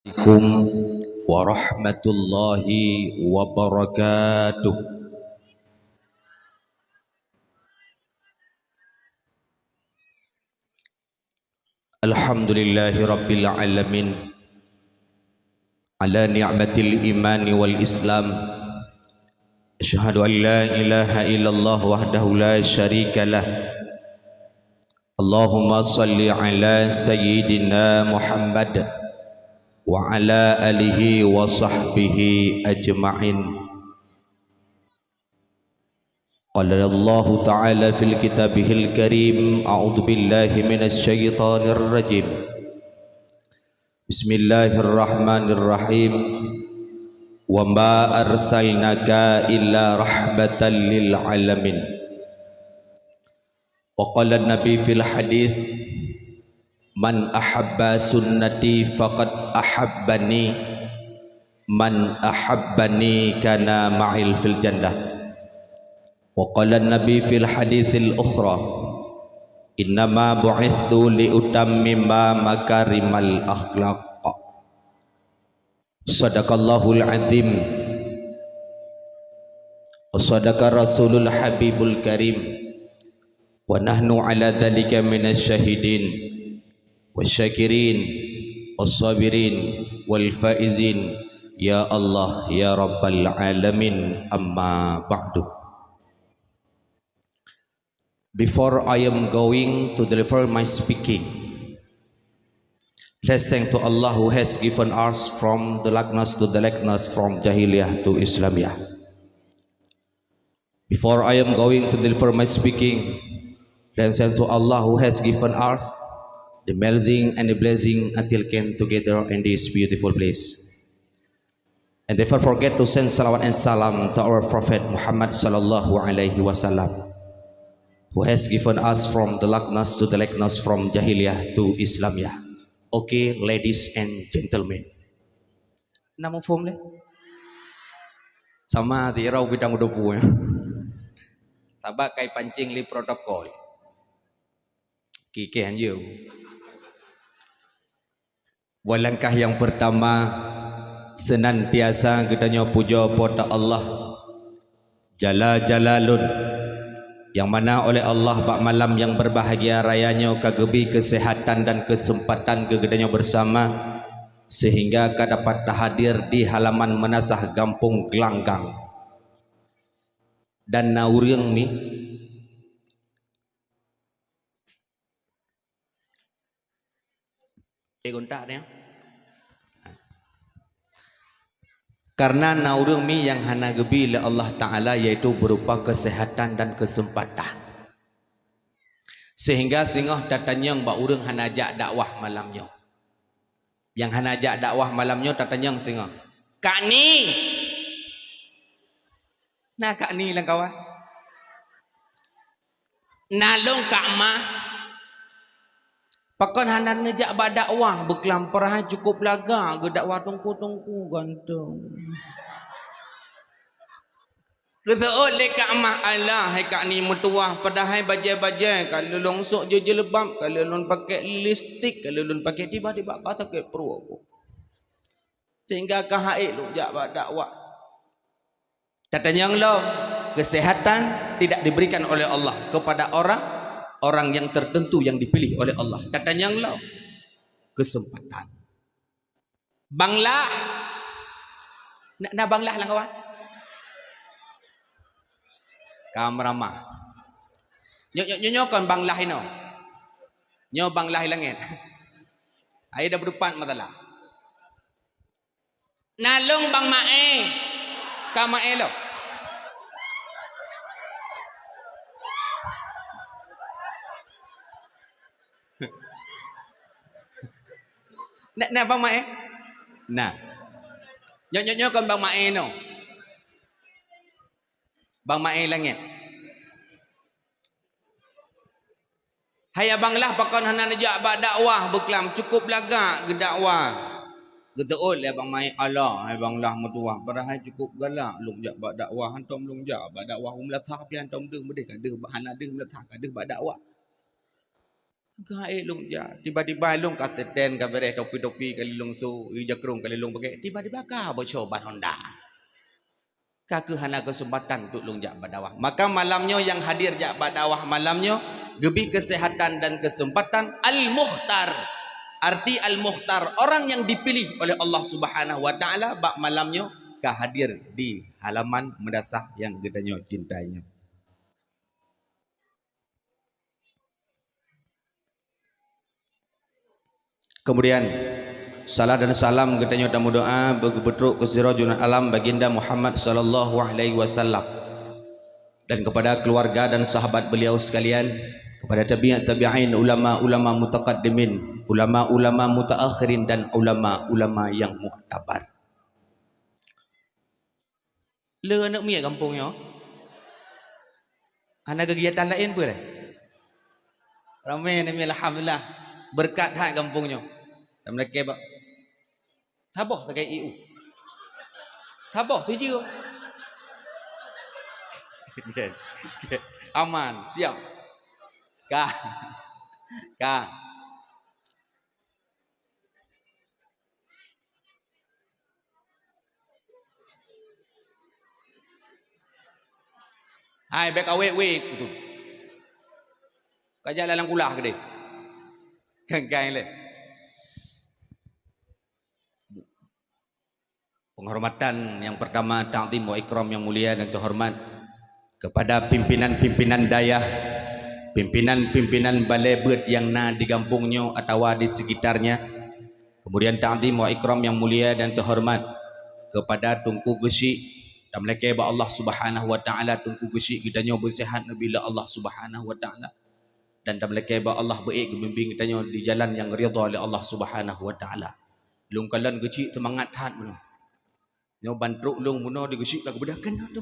Assalamualaikum warahmatullahi wabarakatuh. Alhamdulillahi rabbil alamin ala ni'matil imani wal islam. Asyhadu an la ilaha illallah wahdahu la syarika lah. Allahumma salli ala sayyidina Muhammad wa ala alihi wa sahbihi ajma'in. Qala Allah ta'ala fil kitabihil karim, a'udzu billahi minasy syaithanir rajim. Bismillahirrahmanirrahim. Wa ma arsalnaka illa rahmatan lil alamin. Wa qala an-nabi fil hadits, man ahabba sunnati faqad ahabbani, man ahabbani kana ma'il fil jannah. Wa qala an-nabi fil haditsil ukhra, innama bu'ithtu li utammima makarimal akhlaq. Sadaqallahul azim wa sadaqa rasulul habibul karim, wa nahnu ala dhalika minasy syahidin wasyakirin was-sabirin wal faizin ya Allah ya rabbal alamin. Amma ba'du. Before I am going to deliver my speaking, let's thank to Allah who has given us from the darkness to the light, from Jahiliyah to Islamiyah. Before I am going to deliver my speaking, let's thank to Allah who has given us the blessing and the blessing until came together in this beautiful place. And never forget to send salawat and salam to our Prophet Muhammad sallallahu alaihi wasallam, who has given us from the darkness to the light, from Jahiliyah to Islamiyah. Okay, ladies and gentlemen. Nama form le? Sama di irau bidang udopu ya. Tabak kai pancing li protokol. Kike anjeu. Walangkah yang pertama, senantiasa kita puja pada Allah Jalla Jalalun, yang mana oleh Allah bak malam yang berbahagia rayanya kagebi kesehatan dan kesempatan kegedanya bersama, sehingga ka dapat hadir di halaman menasah Gampung Gelanggang. Dan nauriang mi gontak dia. Karena naurung mi yang hana gebi oleh Allah Ta'ala, yaitu berupa kesehatan dan kesempatan, sehingga tengah datanya mbak urung hanajak dakwah malamnya. Yang hanajak dakwah malamnya datanya sehingga Kak Ni, nah Kak Ni lang kawan, nalong Kak Ma pakon hanan ngejak bak dakwah berkelampar cukup laga ke dakwah tungku ganteng. Kata oleh Kak Mah, alah hai Kak Ni mutuah padahal bajai-bajai kalau longsok je jelebab, kalau lon pakai lipstick, kalau lon pakai tiba-tiba kata sakit perut aku. Sehingga kahai lu jak bak dakwah. Katanya lo, kesehatan tidak diberikan oleh Allah kepada orang yang tertentu yang dipilih oleh Allah. Katanya Allah, kesempatan. Bangla, nak bangla lah kawan. Kamramah. Nyo kan bangla ino. Nyo bangla langit. Ayo dah berdepan matalah. Nalong bang mae, kamae lo. Nak bang mae? Nah. Nyo kan bang mae no. Bang mae langit. Hai abang lah pakon hana najak bak dakwah berkelam cukup laga ke dakwah. Geteul ya bang mai Allah hai bang lah mutuah padahal cukup galak lung jak bak dakwah hantom lung jak bak dakwah umlatah pi hantom deung bedek ka deung hana deung umlatah ka deung bak dakwah. Gae long ja tiba-tiba long kata den ka bere topi-topi kali long su jakrung kali long pakai tiba-tiba ka bocor ban Honda. Ka ke hana kesempatan untuk long jak badawah. Maka malamnya yang hadir jak badawah malamnya gebi kesehatan dan kesempatan al-mukhtar. Arti al-mukhtar orang yang dipilih oleh Allah Subhanahu wa taala bak malamnya ka hadir di halaman madrasah yang gedanya cintainya. Kemudian salah dan salam katanya tamu doa bergebetruk ke sirajul alam baginda Muhammad sallallahu alaihi wasallam dan kepada keluarga dan sahabat beliau sekalian, kepada tabi'in, ulama-ulama mutaqaddimin, ulama-ulama mutaakhirin dan ulama-ulama yang muktabar. Le anak mia kampungnya. Ana kegiatan lain boleh. Ramai ni alhamdulillah berkat hak kampungnya. Dan mereka bak tabah sebagai EU. Tabah setuju. Aman, siap. Ka. Hai bek awek tu. Kajak lalang kulah ke dia. Gang-gang le. Penghormatan yang pertama, ta'zim wa ikram yang mulia dan terhormat kepada pimpinan-pimpinan dayah, pimpinan-pimpinan balai bet yang na di kampungnya atau di sekitarnya. Kemudian ta'zim wa ikram yang mulia dan terhormat kepada Tunku Gesi dan mereka ba Allah Subhanahu wa taala. Tunku Gesi kitanya bersihat bila Allah Subhanahu wa taala dan mereka ba Allah baik bimbing kitanya di jalan yang ridha oleh Allah Subhanahu wa taala. Lung kalan Gesi semangat tahan belum. Nyo bantruk long muno di gesik tak bedah kena tu.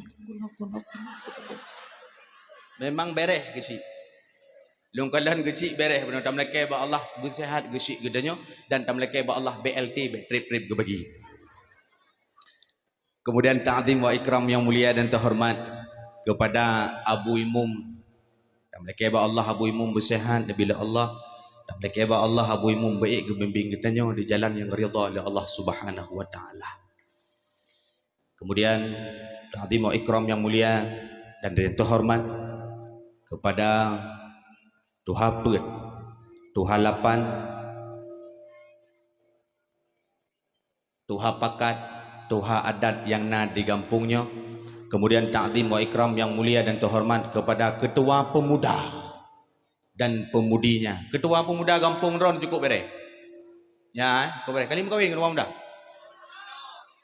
Memang bereh gesik. Long kalan gesik bereh benar tam leke ba Allah bersihat gesik gedanyo dan tam leke ba Allah BLT trip ke bagi. Kemudian ta'zim wa ikram yang mulia dan terhormat kepada Abu Imum. Tam leke ba Allah Abu Imum bersihat bila Allah tam leke ba Allah Abu Imum baik bimbing gedanyo di jalan yang ridha oleh Allah Subhanahu wa taala. Kemudian ta'zim wa ikram yang mulia dan terhormat kepada Tuha Pet, Tuha Lapan, Tuha Pakat, Tuha Adat yang na di kampungnya. Kemudian ta'zim wa ikram yang mulia dan terhormat kepada Ketua Pemuda dan pemudinya. Ketua Pemuda Kampung Ron cukup bere. Ya, kau bere. Kali kawin ketua pemuda.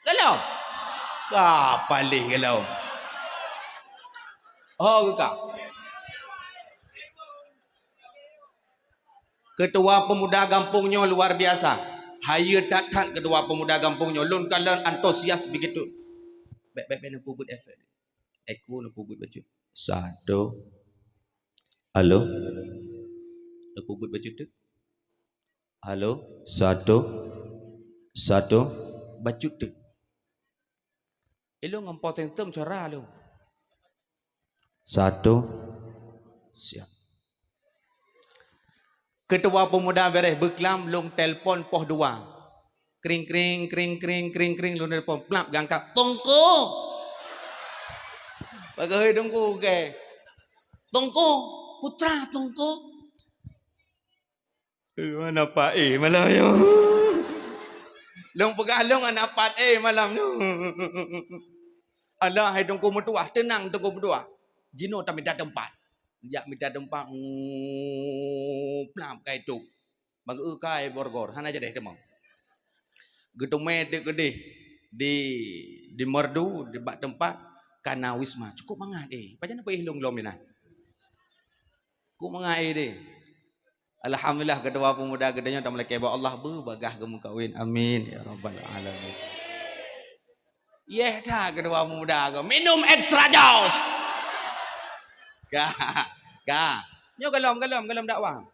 Kalau palih kalau. Oh kak. Ketua Pemuda kampungnya luar biasa. Haya tak ketua pemuda kampungnya. Lun kalan antusias begitu. Baik nak pubut efek. Aku nak pubut baju. Satu. Halo. Nak pubut baju tu. Halo. Satu. Baju tu. Elo ngempot tem cara lo. Satu. Siap. Ketua Pemuda beres berkelam long telpon poh dua. Kring long telpon plap gangkap. Tungku. Bagai tungku ke. Tungku, putra tungku. Mana pak malam yo. Long pegalong anak pat malam tu. Allah hai tungku mertua, tenang tungku mertua. Jino tak minta tempat. Jak minta tempat plam kai tu. Bang kai borgor, hana jadi temang. Gedome de gede di merdu di bak tempat kana wisma. Cukup mangat Pajan apa long ni nah. Ku mangat deh. Alhamdulillah Ketua Pemuda gedenya tak melaki bawa Allah berbagah gemu kawin. Amin ya rabbal alamin. Yeh dah Ketua Pemuda ke minum ekstra jos. Ka. Nyo galam dakwah.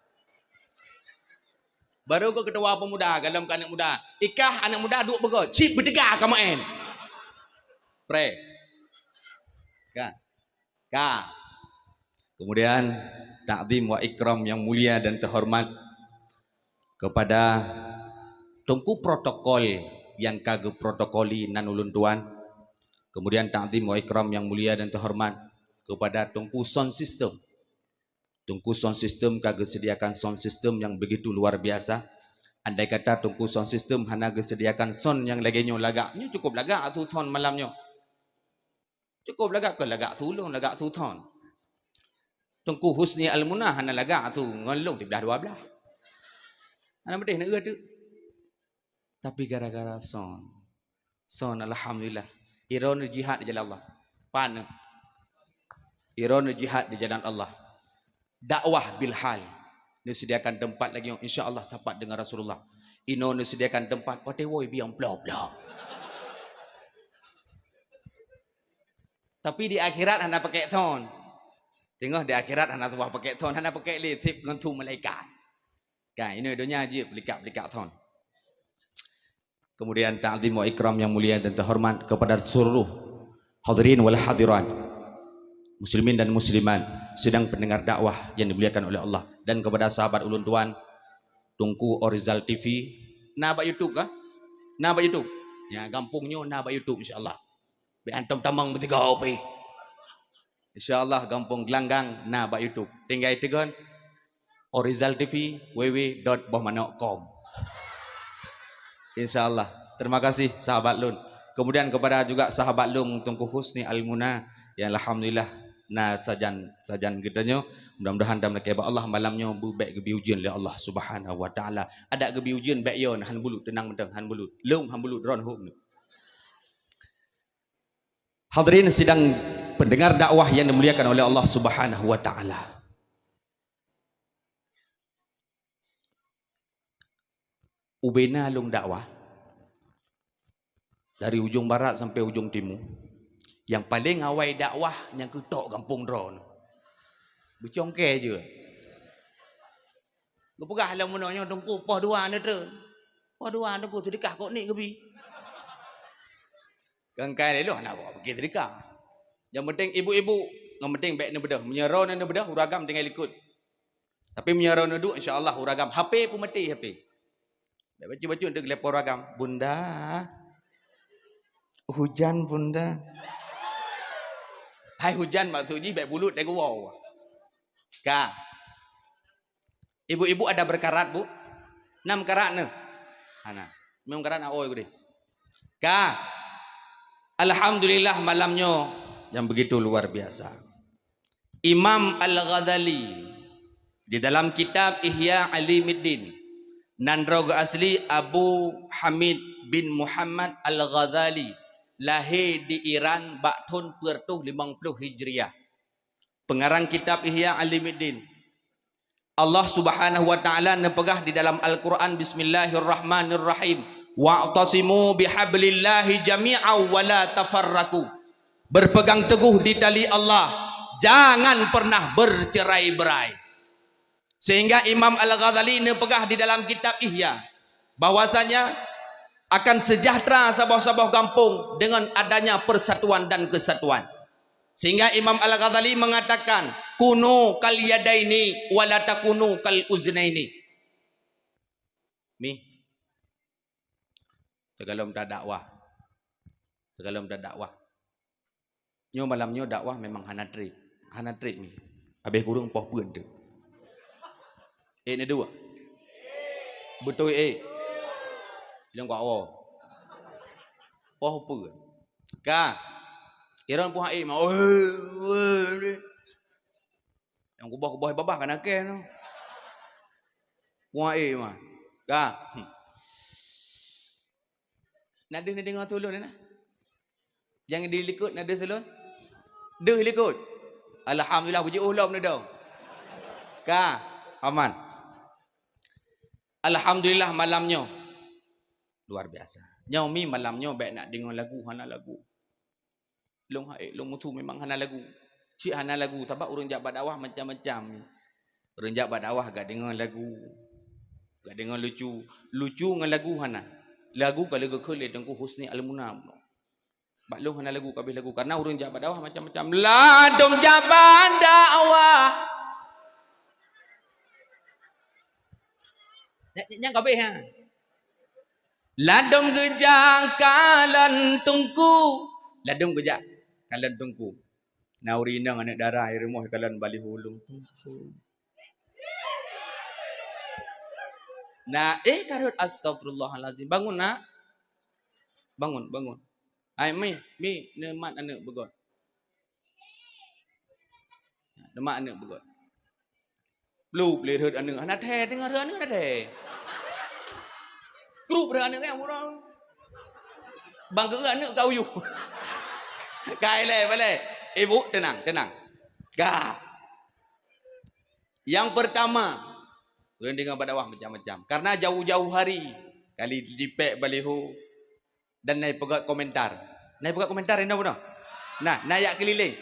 Baru ke Ketua Pemuda galam ke anak muda. Ikah anak muda duk bego. Cip bertegak ka main. Pre. Ka. Kemudian ta'zim wa ikram yang mulia dan terhormat kepada Tungku protokol yang kagak protokoli nan ulun tuan. Kemudian ta'zim wa ikram yang mulia dan terhormat kepada Tungku sound system. Tungku sound system kagak sediakan sound system yang begitu luar biasa. Andai kata Tungku sound system hana sediakan sound yang laginya lagaknya cukup lagak tu ton malamnya. Cukup lagak ke lagak sulung lagak tu ton. Tungku Husni Al-Munah hana lagak tu ngelung ti belah 12. Hana bedeh nak tu. Tapi gara-gara sound alhamdulillah. Iron jihad di jalan Allah. Pana. Iron jihad di jalan Allah. Dakwah bil hal. Disediakan tempat lagi yang insya-Allah tepat dengan Rasulullah. Ino disediakan tempat pate woi biang bla-bla. Tapi di akhirat anda pakai ton. Tengok di akhirat anda tuah pakai ton, anda pakai litip dengan tu malaikat. Kan ini dunia aja pelikat-pelikat ton. Kemudian ta'zim wa ikram yang mulia dan terhormat kepada seluruh hadirin wal hadirat, muslimin dan muslimat sedang pendengar dakwah yang dimuliakan oleh Allah, dan kepada sahabat ulun tuan Tungku Orizal TV. Nah ba YouTube kah? Nah ba YouTube. Ya gampungnya nah ba YouTube insyaallah. Be antum tamang bertiga opi. Insyaallah gampung gelanggang nah ba YouTube. Tinggal tekan Orizal TV www.bohmanok.com. InsyaAllah. Terima kasih sahabat Lun. Kemudian kepada juga sahabat Lun Tungku Husni Al-Munah yang alhamdulillah na sajan kitanya. Mudah-mudahan dalam kebat Allah malamnya baik gebi ujian oleh Allah Subhanahu wa taala. Ada gebi ujian baik yon han bulut tenang mentang han bulut. Lung han bulut ron hum. Hadirin sidang pendengar dakwah yang dimuliakan oleh Allah Subhanahu wa taala. Ubena lung dakwah dari ujung barat sampai ujung timur, yang paling awal dakwah yang ketok kampung dron bercongke je gepegah lah munanya Tungku poh dua ni tu poh dua Tungku sedekah kok ni kebi kangkai leluh nak buat pergi sedekah. Yang penting ibu-ibu yang penting baik ni bedah menyerau ni bedah uragam tinggal ikut, tapi menyerau ni duk insya-Allah uragam HP pun mati HP. Baca-baca untuk lepor ragam. Bunda, hujan bunda. Hai hujan maksudnya baik bulut dari wow. Kak, ibu-ibu ada berkarat bu? 6 karat ne. Ana, 6 karat nak oi gede. Kak, alhamdulillah malamnya yang begitu luar biasa. Imam Al-Ghazali di dalam kitab Ihya Ulumuddin, Nandroga asli Abu Hamid bin Muhammad Al-Ghazali, lahir di Iran bak tahun 50 Hijriah. Pengarang kitab Ihya Ulumuddin. Allah Subhanahu wa taala nepegah di dalam Al-Qur'an bismillahirrahmanirrahim. Wa'tasimu bihablillahi jami'an wa la tafarraqu. Berpegang teguh di tali Allah, jangan pernah bercerai-berai. Sehingga Imam Al-Ghazali nepegah di dalam kitab Ihya bahwasanya akan sejahtera sabah-sabah kampung dengan adanya persatuan dan kesatuan. Sehingga Imam Al-Ghazali mengatakan kunu kal yadaini wala takunu kal uznaini. Mi segalom dah dakwah. Segalom dah dakwah. Nyo malamnya dakwah memang hana trip mi. Habis kurung poh pun tu. Ni dua. Betul Yang kau awak. Poh apa? Ka. Iran poh mah. Yang kubah babah kan akeh tu. Poh mah. Ka. Nada ni dengar tolong nah. Jangan dilikut nada selon. Deh likut. Alhamdulillah puji ulam ni dah. Ka. Aman. Alhamdulillah malamnya luar biasa. Nyaumi malamnya baik nak dengar lagu hana lagu. Long mutu memang hana lagu. Cik hana lagu tabak urang jabat dakwah macam-macam. Urang jabat dakwah gak dengar lagu. Gak dengar lucu. Lucu dengan lagu hana. Lagu kalau gekele Tungku Husni Al-Munah. Bak long hana lagu kabeh lagu karena urang jabat dakwah macam-macam. Ladong jabat dakwah Yang kau ha. Ladom gejang kalan tungku. Ladom gejang kalan tungku. Naurinang anak darah air moh kalan bali hulung tungku. Nah, karut astagfirullahalazim. Bangun nak. Bangun. Ai mi nemat anak begot. Nemat anak begot. Lu boleh hurt anak. Anak teh dengar anak dah teh. Grup dah anak yang orang. Bangga anak kau you. Kai le boleh. Ibu tenang. Gah. Yang pertama, orang dengar badawah macam-macam. Karena jauh-jauh hari kali dipek baliho dan naik pegat komentar. Naik pegat komentar ini apa? Nah, naik keliling.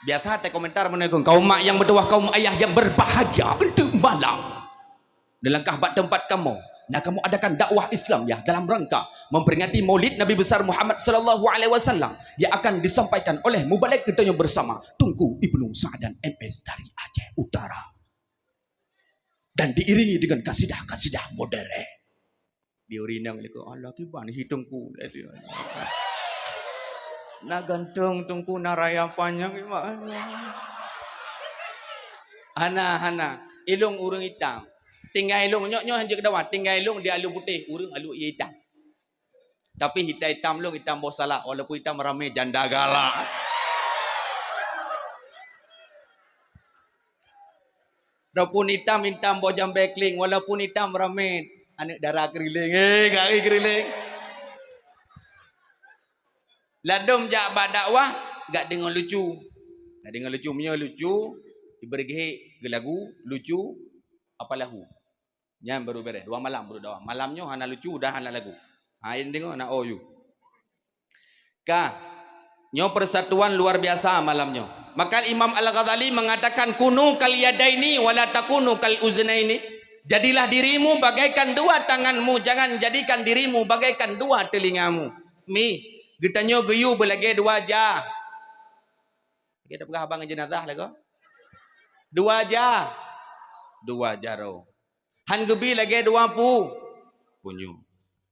Biasa tak komentar menegong kaum mak yang berdoa, kaum ayah yang berbahagia untuk malam. Dalam kahbat tempat kamu, nah kamu adakan dakwah Islam ya dalam rangka memperingati Maulid Nabi besar Muhammad sallallahu alaihi wasallam yang akan disampaikan oleh Mubalik Ketanyo bersama Tunku Ibnu Sa'dan MS dari Aceh Utara. Dan diiringi dengan kasidah-kasidah modern. Diurinang leko Allah kiban hitungku. Na gantung tungku naraya panjang Hana ilung urang hitam. Tinggal ilung nyok hanje kedawan, tinggal ilung dia alu putih, urang alu hitam. Tapi hitam long hitam bos salah walaupun hitam ramai janda galak. Walaupun hitam bos jam backling, walaupun hitam ramai anak darah keriling. Kaki keriling. Ladom jak dakwah gak dengar lucu. Gak dengar lucu punya lucu diberi lagu lucu apa lahu. Nyam baru beres 2 malam baru dakwah. Malamnya hana lucu dah hana lagu. Ain dengar nak you. Nyo persatuan luar biasa malamnya. Maka Imam Al-Ghazali mengatakan kunu kal yadaini wala takunu kal uznaini. Jadilah dirimu bagaikan 2 tanganmu, jangan jadikan dirimu bagaikan 2 telingamu. Getanyo geyu belagi 2 jah. Kita pegah abang jenazah lagi. 2 jah. 2 jaro. Han gebi lagi 2 punyu.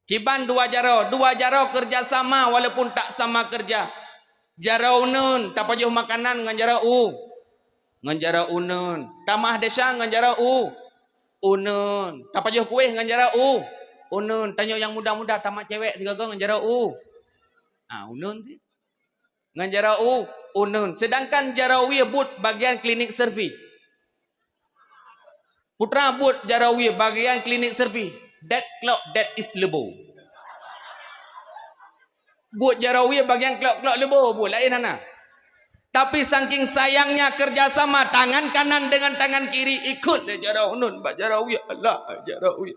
Kiban 2 jaro. 2 jaro kerjasama walaupun tak sama kerja. Jaro unun. Tak pajuh makanan ngan jaro ngan jaro unun. Tamah desa ngan jaro unun. Tak pajuh kuih ngan jaro unun. Tanyo yang muda-muda tamat cewek sigaga ngan jaro unun sih. Ngan jarau unun. Sedangkan jarawi but bagian klinik servis. Putra but jarawi bagian klinik servis. That clock that is lebo. But jarawi bagian clock lebo but lain hana. Tapi saking sayangnya kerjasama tangan kanan dengan tangan kiri ikut jarau unun. Pak jarawi Allah jarawi.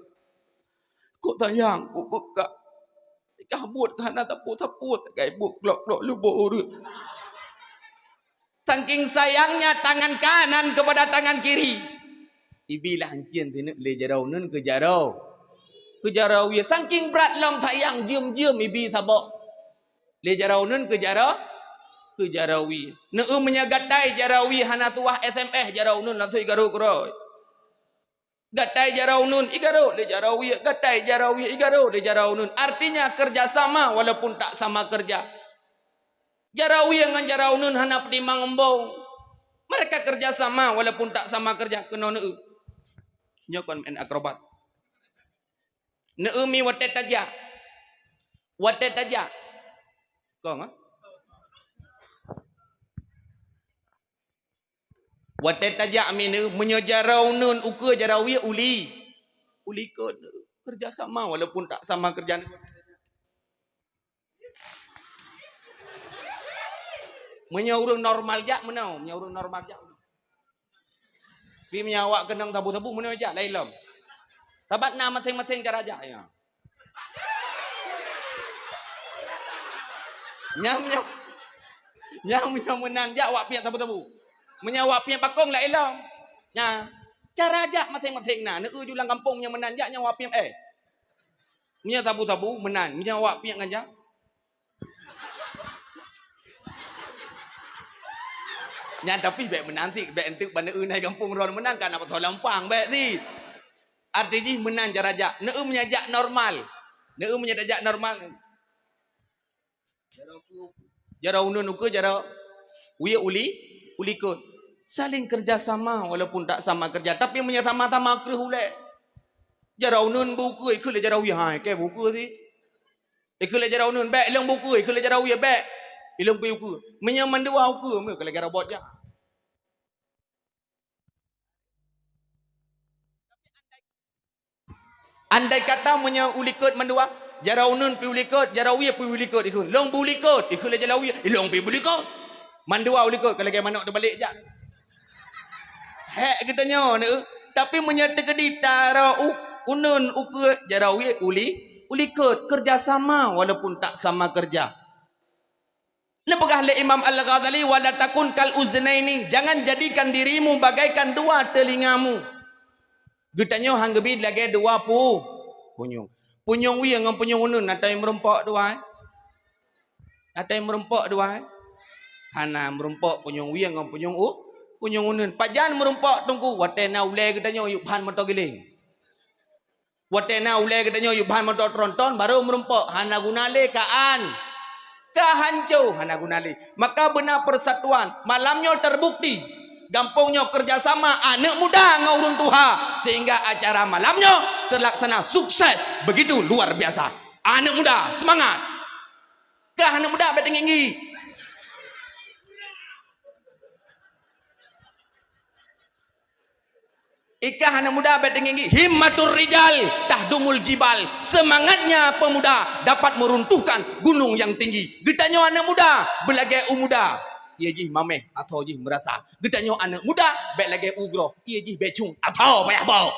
Kok tayang kok kak kabut karena taput kayak buk klok lubo. Saking sayangnya tangan kanan kepada tangan kiri. Ibilah hancian tinu le jarau nun ke jarau ya saking berat lam sayang jum ibi sabok le jarau nun ke jarau wi neu menyagadai jarawi hana tuah SMS jarau nun langsung igaru kro. Gatai jarau nun igaro le jarawi, gatai jarawi igaro le jarau nun. Artinya kerjasama walaupun tak sama kerja. Jarawi dengan jarau nun hana pedimang embong. Mereka kerjasama walaupun tak sama kerja. Kena neu. Nyokon main akrobat. Neu mi watet aja. Kau ngah? Watet aja aminu menyojarau nun uka jarawi uli ke kerjasama walaupun tak sama kerjaan. Menyaurung normal jak menau menyaurung normal jak. Pi menyawak kenang tabu-tabu menau jak lain lom. Tabat na masing-masing cara jak ya. Nyam menang jak wak piak tabu-tabu. Menyawapnya pakong lah elang. Ya, cara aja masing-masing nah. Neu julang kampung yang menanjak nyawapnya Nya tabu-tabu menan, menyawapnya ngajak. Nya tapi baik menanti, baik entuk bana naik kampung ron menang kan apa lampang baik si. Artinya menang jarajak. Neu menyajak normal. Neu menyajak normal. Jarau unun uke jarau uya uli kot. Saling kerjasama walaupun tak sama kerja. Tapi sama-sama kerja ulek. Jarau nun buku ikut le jarau uya. Ha, ke buku sih. Ikut le jarau nun baik ilang buku ikut le jarau uya baik. Ilang buku. Menyaman dua uku me kalau jarau bot je. Andai kata punya ulikot mendua, jarau nun pi ulikot, jarau uya pi ulikot ikut. Long bu ulikot, ikut le jarau uya, long pi ulikot. Mandua ulikot kalau game manok tu balik je. Hek katanya ni. Tapi menyata kedi tarau unun uke jarau uya ulikot kerjasama walaupun tak sama kerja. Lepagah le Imam Al-Ghazali wala takun kal uznaini, jangan jadikan dirimu bagaikan dua telingamu. Gutanya hang gebi lagi dua punyung. Punyung wi dengan punyung unun atai merempak dua. Atai merempak dua. Hana merempak punyung wi dengan punyung unun. Pajan merempak tunggu watena ule gutanya yuk ban motor giling. Watena ule gutanya yuk ban motor tronton baru merempak hana gunale kaan. Kahancau hana gunale. Maka benar persatuan malamnya terbukti. Gampangnya kerjasama anak muda ngurun Tuhan sehingga acara malamnya terlaksana sukses begitu luar biasa. Anak muda semangat. Kah anak muda bertinggi. Ikah anak muda bertinggi. Himmatur rijal tahdumul jibal. Semangatnya pemuda dapat meruntuhkan gunung yang tinggi. Getanya anak muda belagai umuda. Ia jih mameh atau jih merasa. Getanya anak muda baik lagi ugro. Ia jih becung atau payah bau.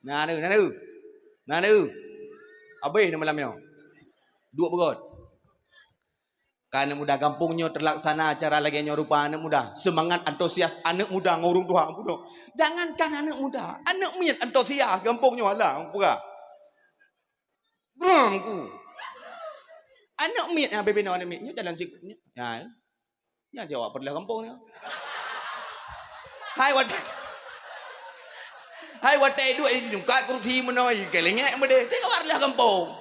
Nanu. Abai nama malamnya. Dua berot. Anak muda kampungnya terlaksana acara lagi rupa anak muda. Semangat antusias anak muda ngurung Tuhan. Jangankan anak muda. Anak miat antusias kampungnya lah. Geramku. Anak miat yang bebena anak miatnya jalan ciknya. Ya jawab perlah kampungnya. Hai wat edu nyungkat kursi menoi kelengek mede. Cek warlah kampung.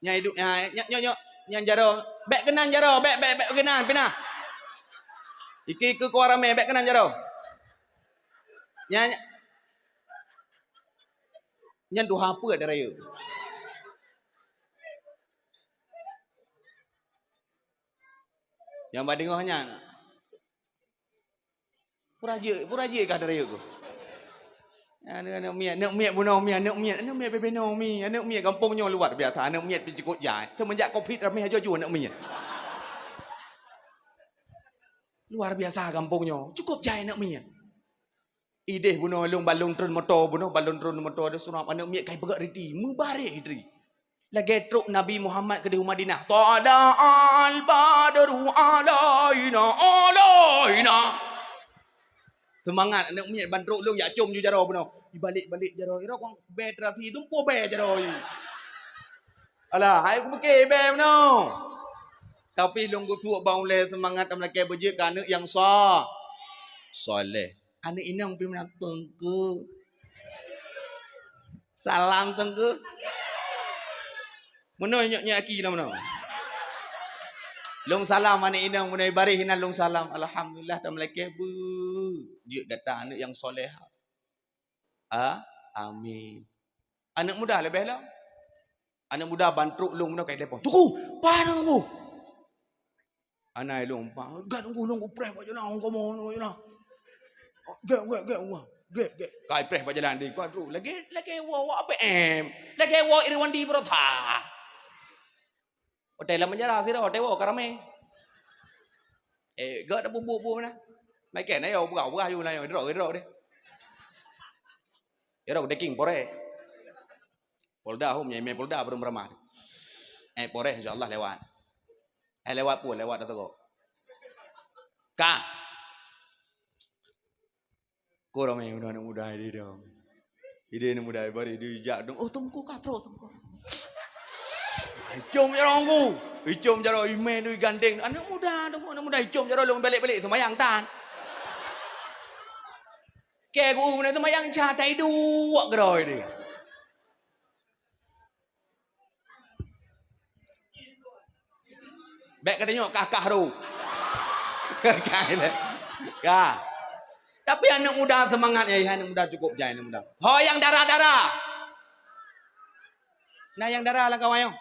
Nya hidup nya jaro bek kenan jaro bek kenan pina. Iki ke kuarame bek kenan jaro. Nya duha apa ada raya. Yang badingohnya puraje kah dari aku. Anak miat bunuh mi anak miat bebeno mi anak miat kampungnya luar biasa anak miat picikut jai semenjak Covid ramai aja jual anak miat. Luar biasa kampungnya cukup jai anak miat. Ide bunuh balung turun motor ada surah anak miat kai begak riti mubarak idri. Lagi truk Nabi Muhammad ke di Madinah. Tada al-badru alaina. Semangat anak miat bandruk lu ya cum ju jaro beno. Balik jaro ira kong be trasi dumpo be jaro. Alah, hai aku beke be beno. Tapi lunggu suak bang le semangat amlake bejek anak yang soleh. Anak inang pi menak tengke. Salam tengke. Mana nyak aki lah mana. Long salam anak inang munai barih hinan long salam. Alhamdulillah tak melaki bu. Dia kata anak yang soleh. Amin. Anak muda lebih lah. Anak muda bantruk long mana kai depan. Tuku, panang ku. Anak long pa. Gak nunggu preh pa jalan ngko mono jalan. Gak. Kai preh pa jalan di kuadru. Lagi wa PM. Lagi wa Irwandi Brotha. Hotel lah menjara sih dah hotel wo karame. Gak ada bubuk mana. Mai kẻ này yo bugau bugau này rồi đi. Ya dah deking pore. Polda hum nyai Polda belum ramah. Pore insyaallah lewat. Lewat pun lewat dah tu. Ka. Ko ramai muda ini dong. Ide muda baru di jak dong. Oh tunggu ka bro tunggu. Icom jarongku, icom jaro email tu gandeng. Anak muda icom jaro long balik semayang tan. Kẻ của này tôi mới ăn trà tay đuốc rồi đi. Baik katanya kakak haru. Kak. Tapi anak muda semangatnya, anak muda cukup jaya, anak muda. Oh yang darah-darah. Nah yang darah lah kawan.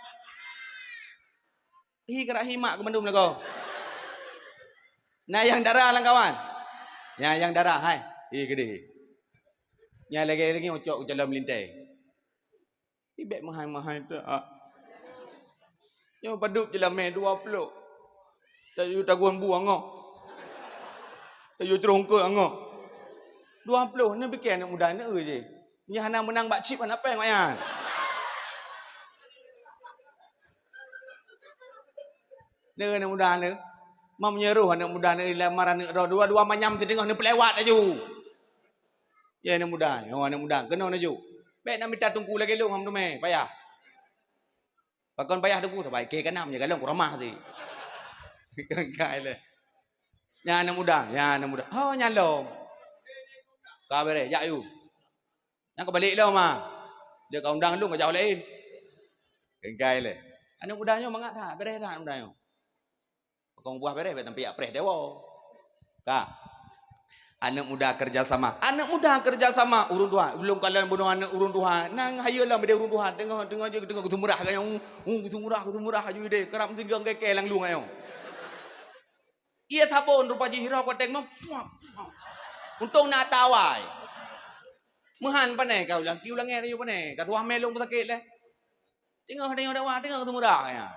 Hi kerak himak ke mendum lah kau. Nah yang darah lah kawan. Ya yang darah, hai. Gede. Yang lagi ngocok ke dalam lintai. Ibek mahal-mahal tu. Yang paduk je lah main 20. Tak you taguan buang ngok. Tak you terongka ngok. 20 ni bikin anak muda ni je. Ni hana menang bak chip apa yang mayan. Ni anak muda ni. Mau menyeruh anak muda ni lamar anak dua manyam sedengah ni pelewat aja. Ya anak muda, anak muda kena aja. Baik nak minta tunggu lagi lu ham tu meh, payah. Pakon payah tunggu tak baik ke kanam je galong ramah tu. Kai le. Ya anak muda, Oh nyalong. Ka bere, ya you. Nak balik lah mah. Dia kau undang lu kau jauh lain. Kai le. Anak mudanya mangat dah, bere dah anak mudanya. Kong buah bere bet tempat preh dewa. Ka. Anak muda kerjasama. Anak muda kerjasama urun Tuhan. Belum kalian bunuh anak urun Tuhan. Nang hayalah bede urun Tuhan. Tengok je tengok ketumurah kan yang ketumurah aju ide. Kerap tinggal keke lang lu ngayo. Ia thabon rupa jihira ko teng mo. Untung na tawai. Muhan panai kau lang kiu lang nge yo panai. Ka tuah melong sakit le. Tengok dakwah tengok ketumurah ya.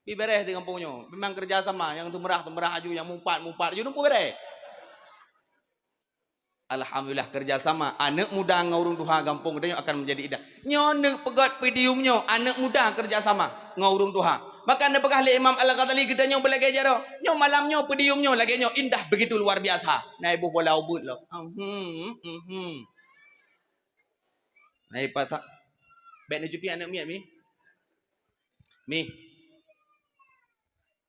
Pi beres di kampungnya. Memang kerjasama yang tumurah aju yang mumpat aju numpu beres. Alhamdulillah kerjasama anak muda ngaurung Tuhan kampung dia akan menjadi indah. Nyonek pegat pediumnya anak muda kerjasama ngaurung Tuhan. Maka anda pegah Imam Al-Ghazali kita nyo belagi jaro. Nyo malamnya pediumnya lagi nyo indah begitu luar biasa. Nah ibu bola ubud lo. Nah ipata. Baik nak jupi anak mi. Mi.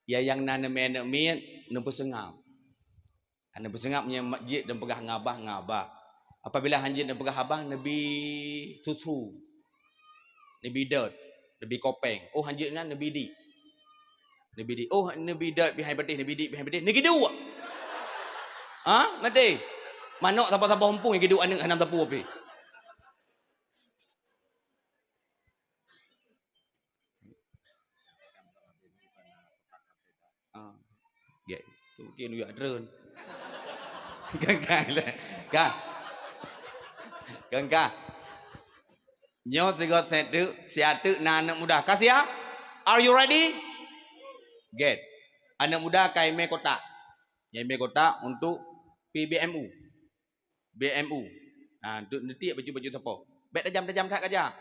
Ya yang nana anak mi nampu sengam. Anda bersengapnya masjid dan pegah ngabah. Apabila hanjit dan pegah abah Nabi susu. Nabi dot, Nabi kopeng. Oh hanjitnya Nabi di. Oh Nabi dot behind betih, Nabi di behind betih. Ni gidu. Ngerti? Manok siapa-siapa humpung yang gidu anak hanam tapu api. Get. Tu mungkin dia drone. Kan. Nyo tiga setu siatu na anak muda. Kasih ya? Are you ready? Get. Anak muda kai me kota. Yang me kota untuk PBMU. BMU. Untuk nanti baju siapa? Bet tajam tak kerja.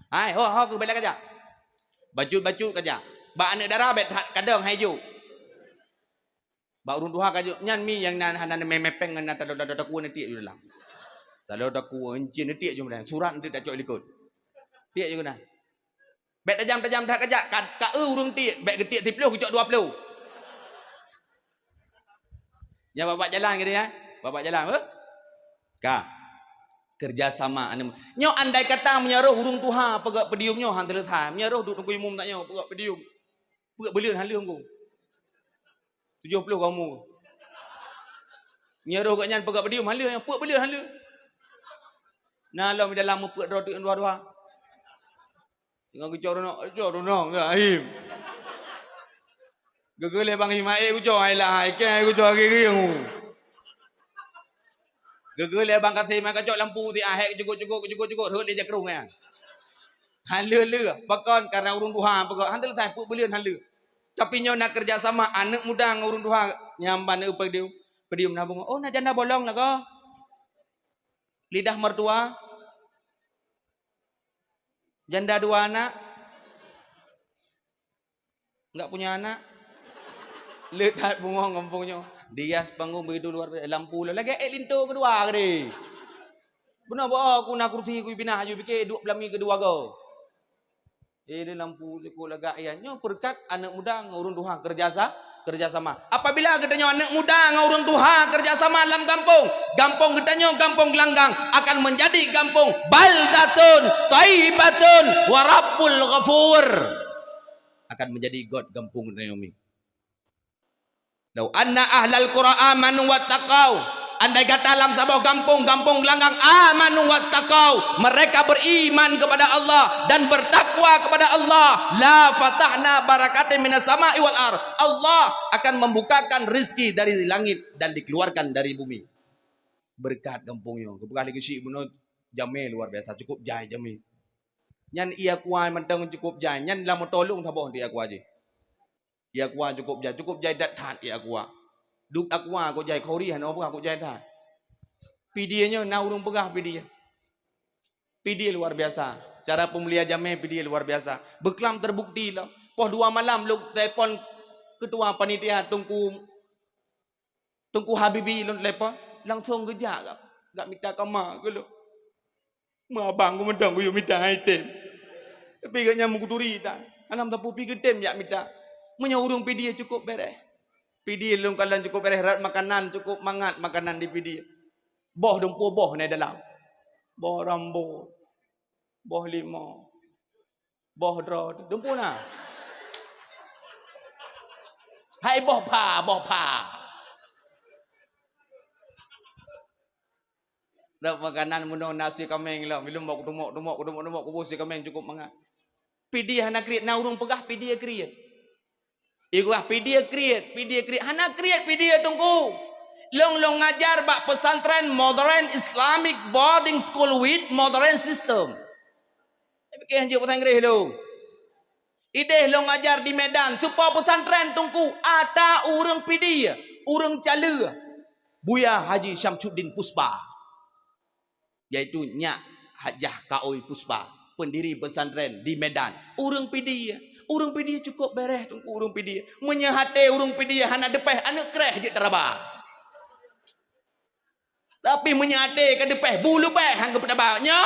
Hai, ke bet kerja. Baju kerja. Ba anak darah bet kadang haju. Ba urun Tuhan kajo nyan mi yang nan hanan memepeng ngan tada ku nanti ju dalam. Tada ku encin nanti ju dan surat nanti tak cok likut. Tiak ju na. Bet tajam tak kerja ka urun ti bet getik 10 ku cok 20. Ya bapak jalan gitu ya. Bapak jalan Ka. Kerjasama nyo andai kata menyaruh urun Tuhan pegak pediumnya hang terletai. Menyaruh duk tunggu umum tak nyo pegak pedium. Pegak belian halung ku. 70 kamu. Nyaruh kat nyan pegak pedium hala yang pek belian hala. Nah lah mi dalam pek dua. Tengok kecor no Ahim. Gegele bang Himae kucor ai lah ai ke kucor gigi. Gegele bang kata Himae kacok lampu ti ahek cukup hut dia jakrung ya. Hala bakon karena urun Tuhan pegak hantar tai pek belian hala. Tapi nyo nak kerjasama anak muda ngurun Tuhan nyamban pedium nabung. Oh nak janda bolong lah kau. Lidah mertua. Janda 2 anak. Enggak punya anak. Letak bunga kampungnya. Dias panggung begitu luar biasa. Lampu lagi lintu kedua ke. Benar ba aku nak kursi ku pinah aju fikir 2 belami kedua kau. Ini lampu ku lagak ya. Nyo berkat anak muda ngurun Tuhan kerjasama. Apabila katanya anak muda dengan orang tua kerjasama dalam kampung, kampung katanya kampung gelanggang akan menjadi kampung baldatun thayyibatun wa rabbul ghafur, akan menjadi God kampung Naomi. Lau anna ahlal qura amanu wattaqau, andai kata dalam sebuah kampung gelanggang amanu wattaqau, mereka beriman kepada Allah dan bertakwa kepada Allah, la fatahna barakatin minas sama'i wal ardh, Allah akan membukakan rizki dari langit dan dikeluarkan dari bumi. Berkat kampungnya. Kebuka lagi si bunuh jamil luar biasa, cukup jai jamil. Nyan ia kuai mentang cukup jai, nyan lah tolong thaboh dia kuai je. Ia kuai cukup jai dat that ia kuai. Duk akwa ko jai khori han apa ko jai tha. Pidianya na urung pegah pidia. Pidia luar biasa. Cara pemulia jamai pidia luar biasa. Beklam terbukti lah. Poh 2 malam lu telefon ketua panitia tungku Habibi lu telefon langsung kerja kap. Gak minta kama ke lu. Ma abang ko mendang ko yo minta item. Tapi gak nyamuk turi ta. Anam tapu pi gedem yak minta. Munya urung pidia cukup beres. PD long kalan cukup berehat makanan, cukup mangat makanan di PD. Boh dempu boh ni dalam. Boh rambo. Boh lima. Boh drod. Dempu na. Hai boh pa. Dak makanan muno nasi kameng lah. Minum bok tumok kubus si kameng cukup mangat. PD hana create na urung pegah PD create. Iguah PD create. Hana create PD tunggu. Long ngajar bak pesantren modern Islamic boarding school with modern system. Tapi ke hanjur pesantren lu. Ide long ngajar di Medan supaya pesantren tunggu ada urang PD, urang cala. Buya Haji Syamsuddin Puspa. Yaitu Nyak Hajah Kaoi Puspa, pendiri pesantren di Medan. Urang PD. Urang PD cukup beres tunggu urang PD. Menyahate urang PD hana depeh anak kereh je teraba. Tapi menyahate ke depeh bulu beh hang ke pedabanya.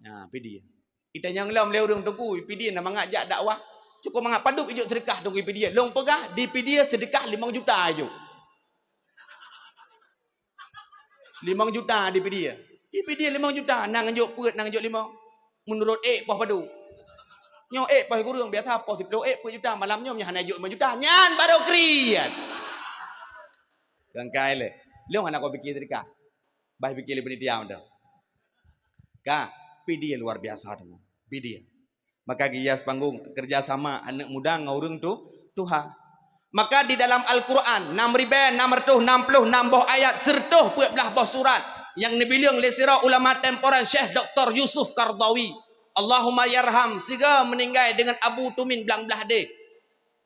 Nah, PD. Kita yang lam le urang tunggu PD nak mengajak dakwah. Cukup mangap paduk ijuk sedekah tunggu PD. Long pegah di PD sedekah 5 juta ijuk. 5 juta di PD. Di PD 5 juta nang ijuk peut nang ijuk 5. Menurut poh padu. Nyo pai kurang biasa poh 10 per juta malamnya nya hana juk 5 juta nyan baru kriat. Kangkai le. Leong anak kau pikir sedekah. Bah pikir le penitia unda. Ka PD luar biasa tu. PD. Maka gias panggung kerjasama anak muda ngaurung tu Tuhan. Maka di dalam Al-Quran 6,660 boh ayat sertuh 14 boh surat yang dibilang oleh sirah ulama temporan Syekh Dr. Yusuf Qardawi. Allahumma yarham siga meninggal dengan Abu Tumin belang belah dek.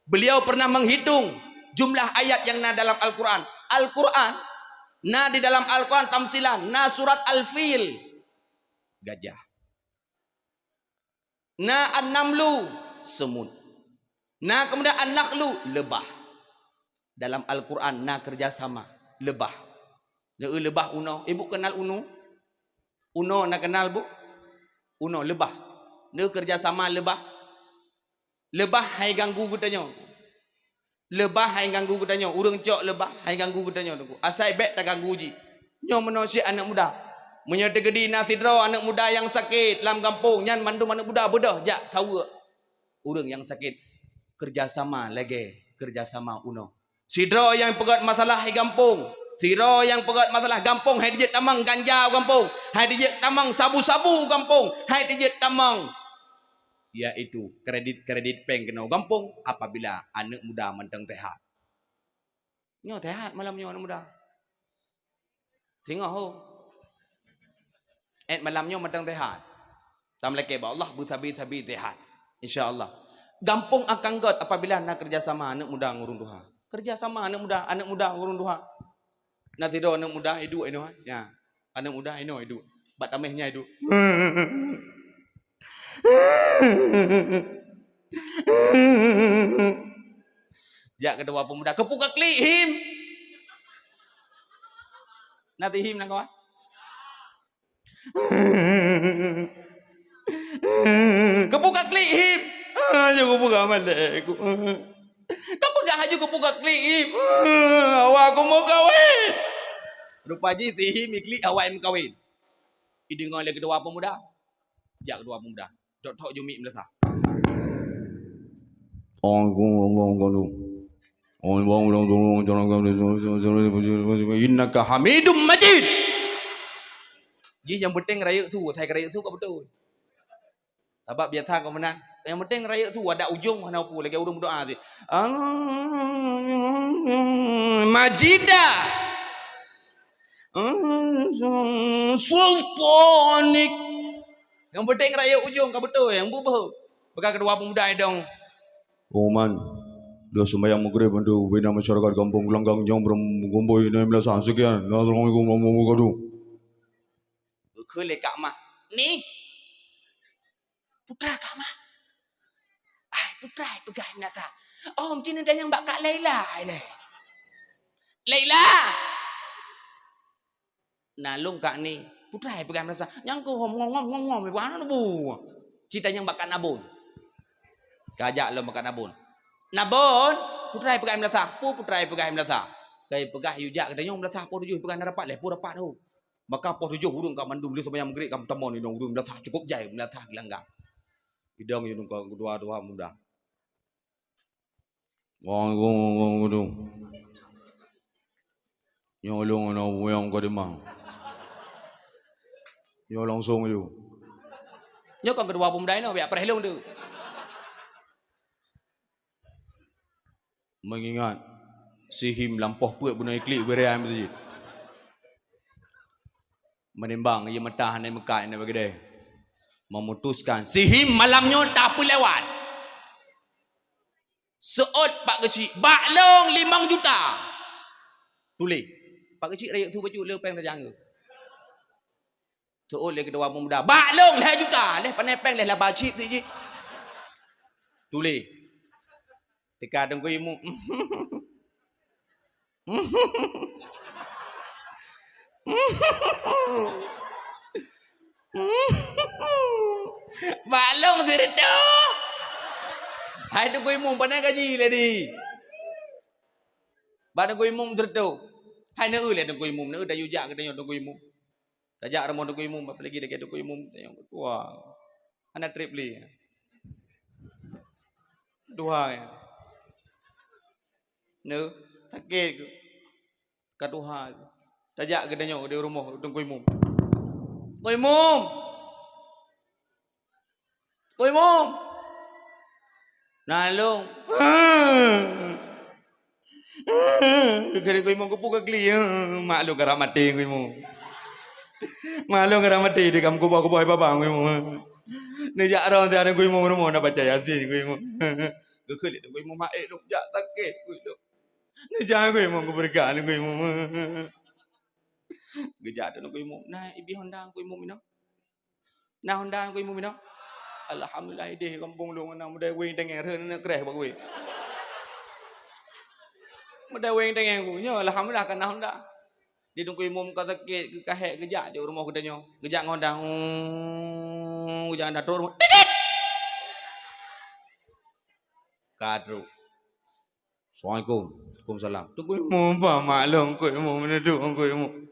Beliau pernah menghitung jumlah ayat yang na dalam Al-Quran. Al-Quran na di dalam Al-Quran tamsilan na surat Al-Fil gajah. Na An-Namlu semut. Na kemudian An-Nakhlu lebah. Dalam Al-Quran na kerjasama lebah. Lebah uno. Ibu kenal uno? Uno nak kenal bu? Uno lebah. Ne kerjasama lebah. Lebah hai ganggu katanya. Lebah hai ganggu katanya. Urang cok lebah hai ganggu katanya. Asai bet tak ganggu ji. Nyo manusia anak muda. Menyedegedi nasidra anak muda yang sakit dalam kampung. Nyan mandum anak muda bedah jak sawa. Urang yang sakit kerjasama lagi. Kerjasama uno. Sidra yang pegat masalah hai kampung. Siro yang pegat masalah kampung, hai dijek tamang ganja kampung, hai dijek tamang sabu-sabu kampung, hai dijek tamang yaitu kredit bank kena kampung apabila anak muda mentang tehat. Nyo tehat malamnya anak muda. Tengok ho. Malamnya mentang tehat. Tam leke ba Allah butabi tehat. Insya-Allah. Kampung akan god apabila nak kerjasama anak muda ngurung duha. Kerjasama anak muda ngurung duha. Nanti do anak muda hidup ino ya. Anak muda ino hidup. Bat tamehnya hidup. Jak kedua pemuda kepuka klik him. Nanti him nang kawan. Kepuka klik him. Jangan buka malek. ku puka klik. Awak aku mau kawin. Rupanya ti mi klik awak mau kawin. Idingan le kedua pemuda. Jak kedua pemuda. Tok jumi melasa. Innaka Hamidum Majid. Jadi yang penting raya tu, thai raya tu kau betul. Sebab biasa kau menang. Yang penting raya tu ada ujung mana pun lagi urung doa tu. Majidah. Sultanik. Yang penting raya ujung kau betul. Yang bubuh. Bekas kedua pemuda dong. Oman, dia sembahyang maghrib untuk bina masyarakat kampung Gelanggang yang berkumpul ini melasa sekian. Assalamualaikum warahmatullahi wabarakatuh. Kelek Kak Mah. Ni. Putra Kak Mah. Putra pegang nata. Oh, macam ni dah yang bak Kak Laila. Laila. Nalung Kak ni. Putra pegang nata. Yang ku ngom. Mana bu? Cita yang bak Kak Nabun. Kajak lo makan Nabun. Nabun. Putra pegang nata. Putra pegang nata. Kai pegah yujak katanya melasa po tujuh pegang rapat leh. Po rapat tu. Maka po tujuh hurung Kak Mandum beli sembahyang maghrib kamu temon ni dong hurung melasa cukup jai melasa Gelanggang. Idang yun kau dua muda. Waalaikumsalam. Nyolong na yang kau demang. Nyolong song itu. Nhớ con kedua pemuda ini biar perhelong tu. Mengingat sihim lampau puak bunai klik berai masjid. Menimbang ia metah ni Mekah ni bagi dia. Memutuskan sihim malamnya tak apa lewat. Seot pak kecil, baklong 5 juta. Tulis. Pak kecil raya tu baju lepeng terjang tu. Seot le kedua pemuda, baklong 2 juta. Leh pandai peng leh lah bacip tu je. Tulis. Dekat dengku imu. Balong sirto. Hai tu koi mum panai gaji lady. Ba tu koi mum sirto. Hai ne le tu koi mum ne da yujak ke tanya tu koi mum. Dajak ramon tu koi mum apa lagi dekat tu koi mum tanya tua. Ana trip li. Dua ya. Ne sakit ke. Kaduha. Dajak ke tanya di rumah tu koi mum. Koi mum. Koi mum. Nalung. Kali koi mum kupu kagli. Maklum kara mati koi mum. Maklum kara mati di kamu kupu kupu babang koi mum. Nejak orang saya koi mum rumah nak baca yasin koi mum. Kekali koi mum mak elok jak sakit koi elok. Nejak koi mum kuberkan koi mum. Gejak tu koi mum. Nah ibi Honda koi mum ino. Nah Honda koi mum ino. Alhamdulillah deh kampung lu nang muda wing tengeng reun nak kreh bak we. Muda wing tengeng ku nya alhamdulillah kana Honda. Di tungku imum ka sakit ke kahek gejak di rumah ku danyo. Gejak ngondang. Gejak anda tur. Kadru. Assalamualaikum. Waalaikumsalam. Tungku imum pa maklum ku imum nedu ku imum.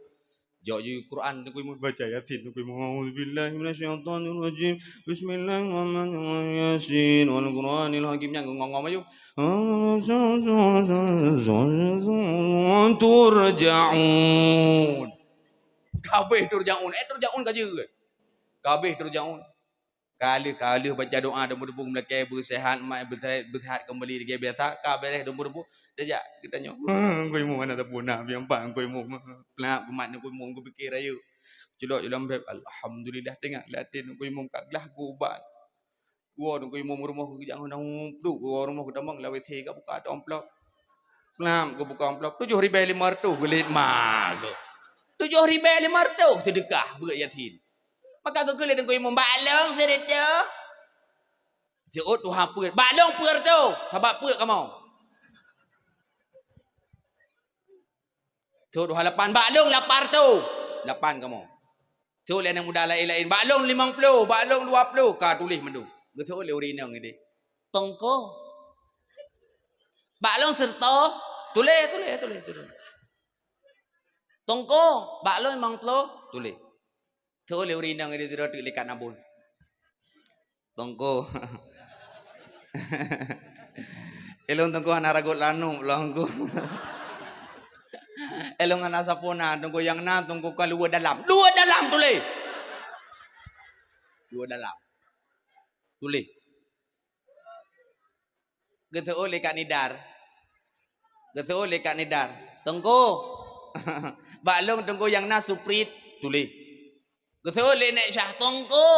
Jauh je Quran tu kau baca Yasin tu kau auzubillahi minasyaitonir rajim bismillahirrahmanirrahim Yasin wal Qur'anil hakim yang ngomong aja turja'un kabeh turja'un turja'un kaje kabeh turja'un kali baca doa debu-debu melakai bersihat mai bersihat kembali lagi biasa kabeh debu-debu dejak kita nyo koi mu mana tapuna biang pang koi mu pelak kumat koi mu ku fikir ayo celok dalam beb alhamdulillah tengok latin koi mu kat gelah gubat gua koi mu rumah ku jangan nang duk gua rumah ku damang lawe the ka buka amplop pelam ku buka amplop 7,500 gelit mag 7,500 sedekah berat yatim maka kau kulit koi mu balong sedekah si ot tu hapur balong pur tu sebab pur kamu tu 28 baklong 8 tu 8 kamu tu lain yang muda lain-lain baklong 50 baklong 20 ka tulis mendu betul le urinang ini tongko Baklong serta tulis. Tongko baklong mang tlo tulis. Tulis urinang di tiro likat nabun. Tongko. Elong tongko anaragot lanu langko. Elong anasapona tongko yang na tongko kalua dalam. Dua dalam tulis. Dua dalam. Tulis. Gitu oleh kat nidar. Tongko. Baklong tongko yang na suprit tulis. Gitu oleh nek syah tongko.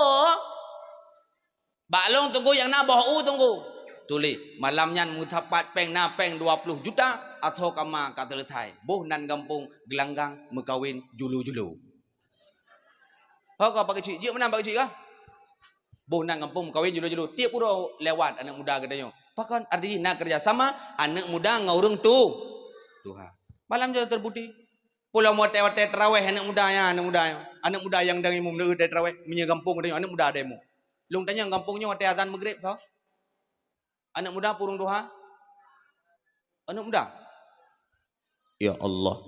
Baklong tongko yang na bohu tongko. Tulis. Malamnya mutapat peng na peng 20 juta atau kama kata letai. Boh nan kampung gelanggang mekawin julu-julu. Kau pakai cik. Jik mana pakai cik kah? Boh nan kampung mekawin julu-julu. Tiap pura lewat anak muda katanya. Pakan arti nak kerjasama anak muda ngurung tu. Tuhan. Malam jauh terbukti. Pulau mau tewate terawih anak muda yang dari mum neu terawih minyak kampung katanya anak muda demo. Long tanya kampungnya wate azan maghrib so. Anak muda purung duha. Anak muda. Ya Allah.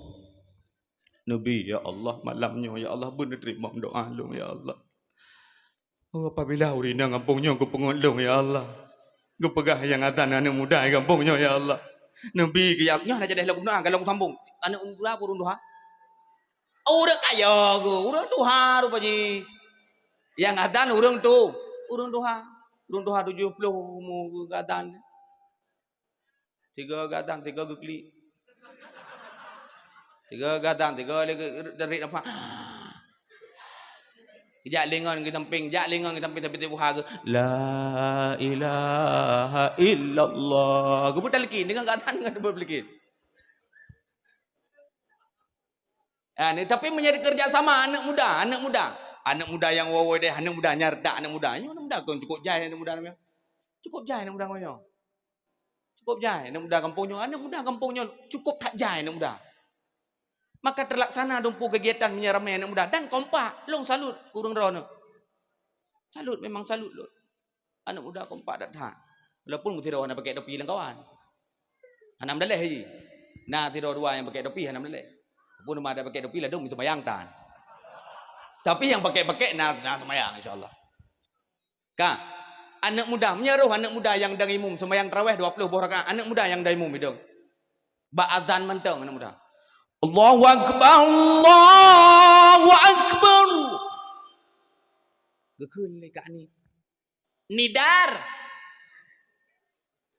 Nabi ya Allah malamnya ya Allah benar terima doa lu ya Allah. Oh apabila urina kampungnya aku pengolong ya Allah. Gue pegah yang atan anak muda yang kampungnya ya Allah. Nabi kayaknya nak jadi lagu doa kalau sambung. Anak muda purung duha. Oh udah kaya gue, udah duha rupanya. Yang atan urung tu, urung duha 70 mu atan. 3 atan 3 gekli. 3 atan 3 lagi dari apa? Jak lengan kita temping tapi buha ke. La ilaha illallah. Gue betul lagi dengan atan dengan berbelik. Ni tapi menjadi kerjasama anak muda yang wawo deh, anak muda nyardak anak muda kau cukup jaya anak muda namanya. Cukup jaya anak muda namanya. Cukup jaya anak muda kampungnya cukup tak jaya anak muda. Maka terlaksana dumpu kegiatan menyeramai anak muda dan kompak. Long salut kurang rono. Salut memang salut lo. Anak muda kompak tak tahan. Walaupun tidak orang pakai topi dan kawan. Anak muda leh. Nah tidak dua yang pakai topi anak muda leh. Pun ada pakai topi lah dong itu mayang tan. Tapi yang pakai nah mayang insyaallah. Ka anak muda menyeruh anak muda yang dari umum sembahyang tarawih 20 buah rakaat anak muda yang dari umum itu. Ba azan mentang anak muda. Allahu akbar Allahu akbar. Gekeun ka ni. Nidar.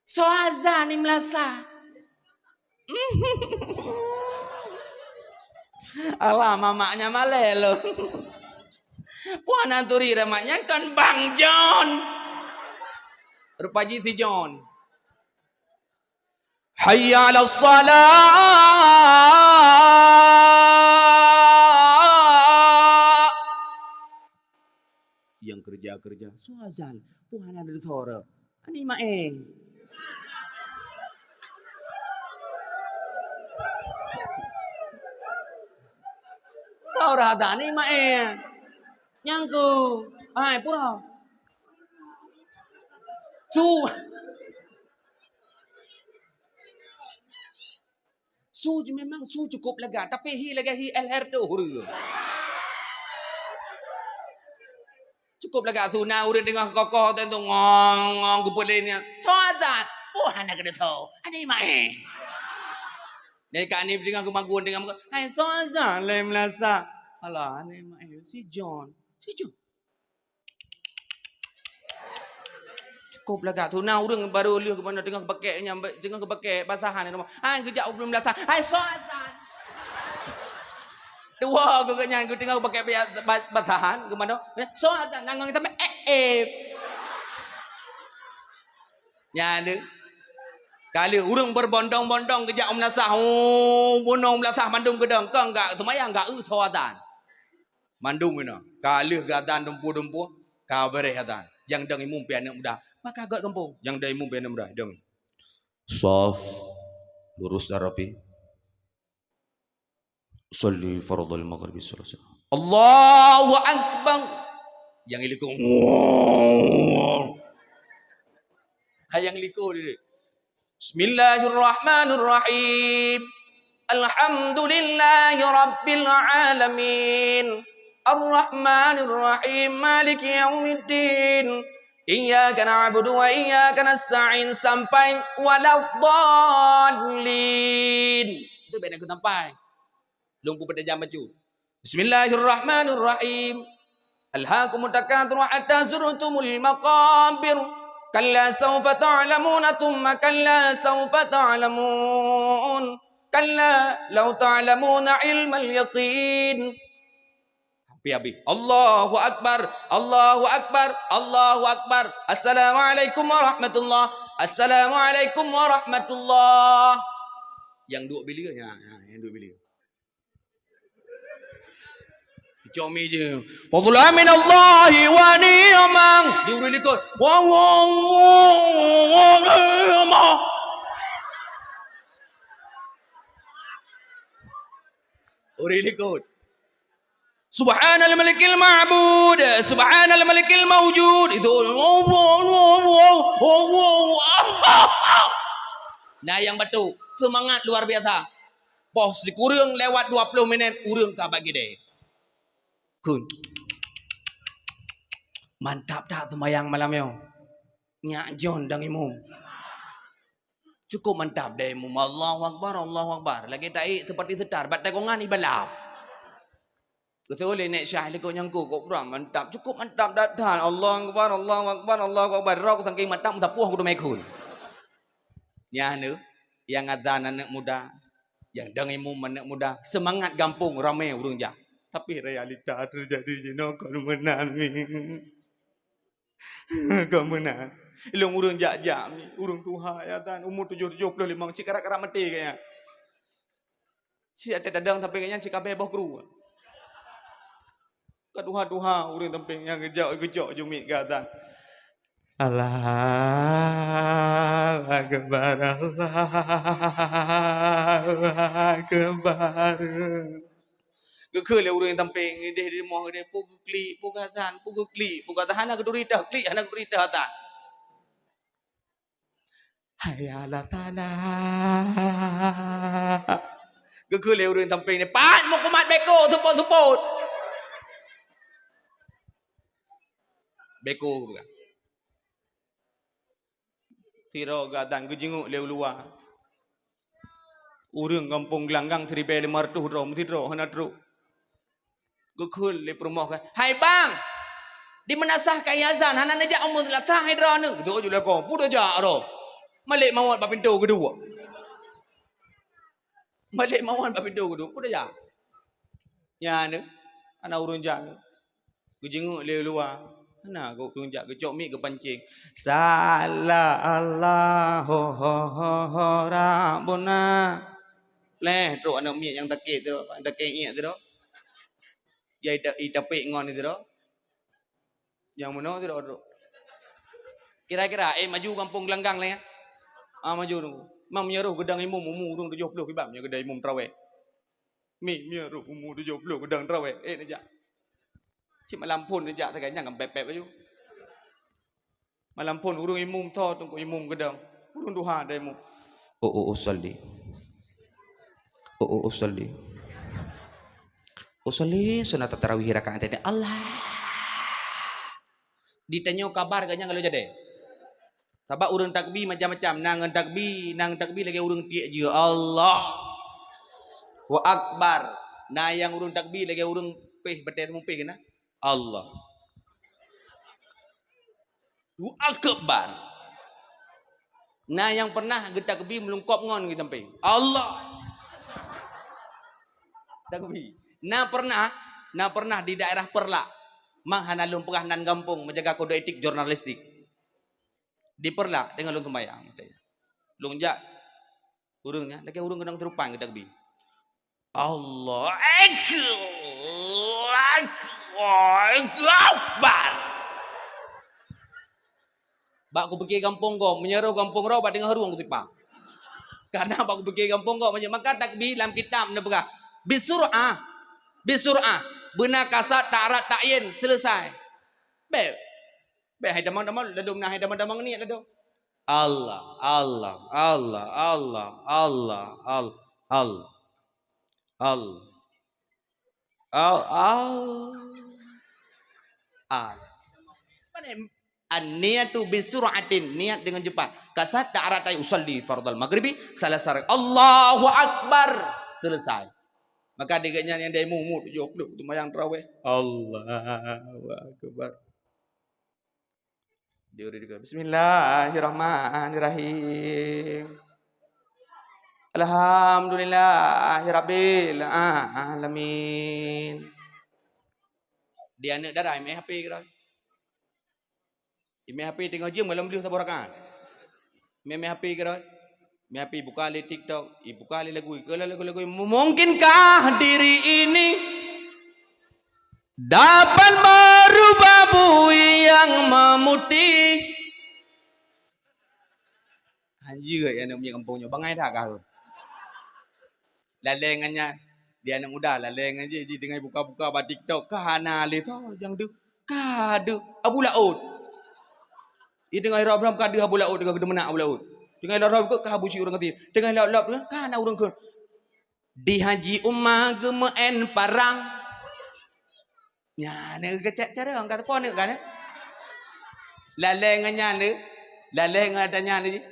So azan ni melasa. Allah mamaknya malelo. Puan anturi ramanya kan Bang John. Rupaji si John. Hayya 'ala salat. Yang kerja suazan puan ada suara. Ani maeng. Saura dani mae nyangku ai pura su memang su cukup lega tapi hi LR tu huru cukup lega tu na urang dengan kokoh tu ngong gupulenya soadat puhana kada tahu ani mae Nek ni dengan kemaguan dengan muka. Hai soazan le melasa. Alah ni mak si John. Cukup lah tu nah urang baru lihat ke mana dengan kepakainya dengan kepakai basahan ni. Hai kejak belum melasa. Hai soazan. Dua aku kenyang aku tengah pakai basahan ke mana? Soazan nangang sampai Nyade. Kali urang berbondong-bondong kejak melasah, bunong melasah mandung gedang, kau enggak semayang enggak thawadan. Mandung ina. Kali gadan dempu-dempu, ka bereh hadan. Yang dang imum pi anak muda, maka agak kampung. Yang dang imum pi anak muda, dang. Saf lurus arapi. Salli fardhu al-maghrib sallallahu. Allahu akbar. Yang iliko. Hayang liko dia. Bismillahirrahmanirrahim. Alhamdulillahi rabbil alamin. Ar-Rahmanir Rahim. Maliki yaumiddin. Iyyaka na'budu wa iyyaka nasta'in sampai waladdallin. Itu beda aku sampai. Lumpuh pada jam baju. Bismillahirrahmanirrahim. Alhaakumut takatsur hatta zurtumul maqabir. Kalla sawfa ta'lamuna thumma kalla sawfa ta'lamun. Kalla law ta'lamuna ilmal yaqin. Habis. Allahu Akbar, Allahu Akbar, Allahu Akbar. Assalamualaikum warahmatullahi. Assalamualaikum warahmatullahi. Yang duk bila yang duk bila. Comi je. Fadlan min Allah wa ni'mah. Dia urut ikut. Ni'mah. Urut ikut. Subhanal malikil ma'bud, subhanal malikil mawjud. Itu nah yang betul, semangat luar biasa. Pos kurang lewat 20 minit urang ka bagi dia. Kun. Mantap tak sembahyang malam yo. Nyak John dang imum. Cukup mantap deh imum. Allahu Akbar, Allahu Akbar. Lagi taik seperti setar, bat takongan ibalap. Kau boleh naik syah lekuk nyangku kau kurang mantap. Cukup mantap datang. Allahu Akbar, Allahu Akbar, Allahu Akbar. Rok tangking mantap tak puas aku dah maikun. Yang yang azan anak muda, yang dang imum anak muda, semangat gampung ramai urang jak. Tapi realita terjadi jino kalau menang ni. Kau menang. Ilung urang jak-jak ni, urang tuha ya tan umur 75 cik karak-karak mati kayaknya. Cik ada dadang tapi kayaknya cik kabeh boh kru. Kaduha-duha urang temping yang gejak jumit gatan. Allahu Akbar, Allahu Akbar. Kekele urang temping dia di moh dia pukul klik pukatan anak kedurita klik anak kedurita tan. Hayalah tanah. Kekele urang temping ni pat mau kumat beko support. Beko bukan. Tiro gadan ku jenguk leu luar. Urang kampung gelanggang 1500 rom tiro hana truk. Gukul le promoh kan. Hai bang. Di menasah kayazan hana najak umur latah hidra nu. Gitu juga kau. Pudah jak ro. Malik mawat ba pintu kedua. Malik mawat ba pintu kedua. Pudah jak. Ya nu. Ana urang jak nu. Ku jenguk leu luar. Mana kau tunjuk ke cok mik ke pancing. Salah Allahu Rabbuna. Leh teruk anak mik yang takik tu, yang takik ingat tu. Ya itapik ngon itu dah. Yang mana tu dah. Kira-kira maju kampung gelanggang lah ya. Maju tu. Mam nyaruh gedang imum umur urang 70 kibamnya gedang imum traweh. Mi nyaruh umur 70 gedang traweh. Najak. Cik malam pun dia tak kanyang pep-pep baju. Malam pun urung imum tho tunggu imum gedang. Urung duha ada imum. Usalli. Usalli. Usalli sunat tarawih rakaat ini. Allah. Ditanya kabar kanyang kalau jadi. Sebab urang takbir macam-macam. Nang takbir lagi urang tiak je. Allah. Wa akbar. Nah yang urang takbir lagi urang peh betul mumpih kena. Allah. Akbar. Nah yang pernah getakbir melungkop ngon kita temping. Allah. Takbir. Nah pernah di daerah Perla. Mang hana lum peranan kampung menjaga kode etik jurnalistik. Di Perla dengan lung sembayang. Lung jak urungnya lagi urung gedang terupan getakbir. Allah Akbar. Bak aku pergi kampung kau menyeru kampung rau bak dengar haruang kutipa. Karena bak aku pergi kampung kau macam maka takbir dalam kitab na berkah. Bisur'ah benar kasat ta'arat ta'yin selesai. Be hai damang-damang ladum nah hai damang-damang ni ladum. Allah, Allah, Allah, Allah, Allah, Allah, Allah, Allah, Allah. An-niyatu bisur'atin, niat dengan cepat. Kasat ta'aratai usalli fardal maghribi salasar. Allahu akbar, selesai. Maka adiknya yang dia mumut jok tu sembahyang tarawih. Allahu akbar. Dia udah Bismillahirrahmanirrahim. Alhamdulillahirabbil alamin. Dia anak darah MHP kira. MHP tengok jam malam beliau sabar kan. MHP kira. MHP buka li TikTok, buka li lagu, lagu. Mungkinkah diri ini dapat merubah bui yang memutih? Anjir ya anak punya kampungnya. Bangai tak kau? Lalengannya dia anak muda, lalengan je tengah buka-buka ba TikTok. Kana le tu yang tu. Kadu Abu Laut. Dia tengah Arab kadu Abu Laut dengan kedemenak Abu Laut. Tengah Arab ke habu ci orang kati. Tengah laut kana orang ke. Di haji ummah gemen parang. Ya, ne cara orang kata pon kan. Lalengannya ne. Lalengan tanya ni.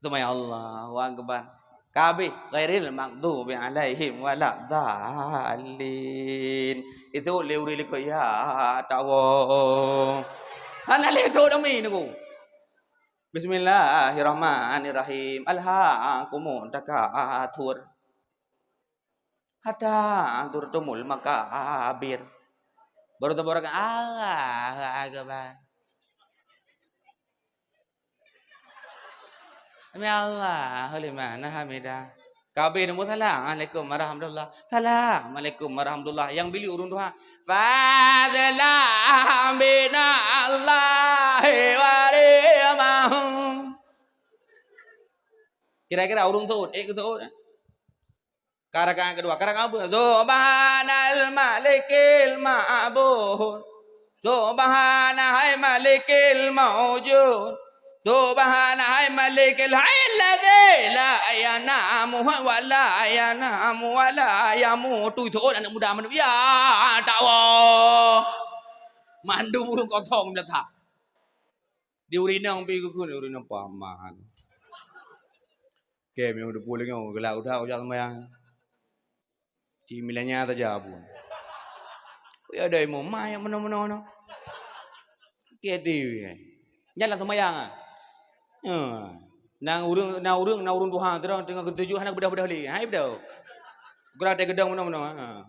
Semai Allahu akbar. Kabeh ghairil maghdubi alaihim waladdallin. Itu leuri liko ya tawo. Ana le tu demi niku. Bismillahirrahmanirrahim. Alhaakumut takatsur. Hatta turtumul makabir. Baru tabaraka Allah akbar. Allah liman hamidah. Kabeh nombor Assalamualaikum warahmatullahi. Assalamualaikum warahmatullahi. Yang beli urun doa. Fadlan minallahi wa rahmah. Kira-kira urun tu, tu. Karakan kedua, karakan apa? Subhanal malikil ma'bud. Subhanal malikil mawjud. Subhanal malikil hayyul ladzi la yanamu wa la yanamu wa la yamutu. Itu anak muda mana? Ya, tahu. Mandu burung kotong letak. Di urinang pergi ke urinang paman. Kem yang udah pulang yang gelak udah ujang mayang. Cimilanya saja pun. Ya ada yang mau mayang mana. Kedi. Nyala semayang. Nang urung Tuhan terang tengah ketujuh anak bedah-bedah li. Hai bedah. Gerak gedang mana.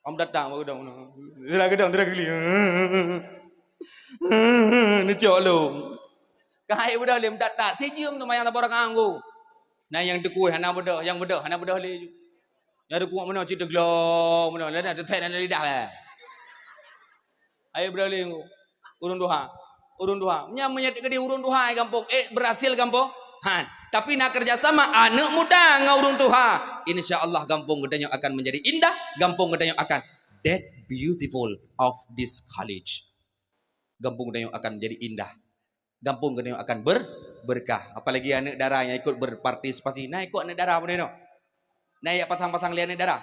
Om datang gedang mana. Gedang geli. Ni cok lu. Kahai bedah li datang. Tijung tu mayang tapora kanggo. Nah yang dekui anak bedah, yang bedah anak bedah li. Yang dekui mana cerita gelo mana ada tetek dan lidah lah. Hai bedah li urung Tuhan. Urun Tuhan, menyat ke dia urun Tuhan kampung, berhasil kampung. Tapi nak kerjasama anak muda dengan urun Tuhan, insya-Allah kampung gedanya akan menjadi indah, kampung gedanya akan that beautiful of this college. Kampung gedanya akan menjadi indah, kampung gedanya akan berkah. Apalagi anak darah yang ikut berpartisipasi, nah ikut anak darah pun no. Nah ya pasang-pasang lihat anak darah,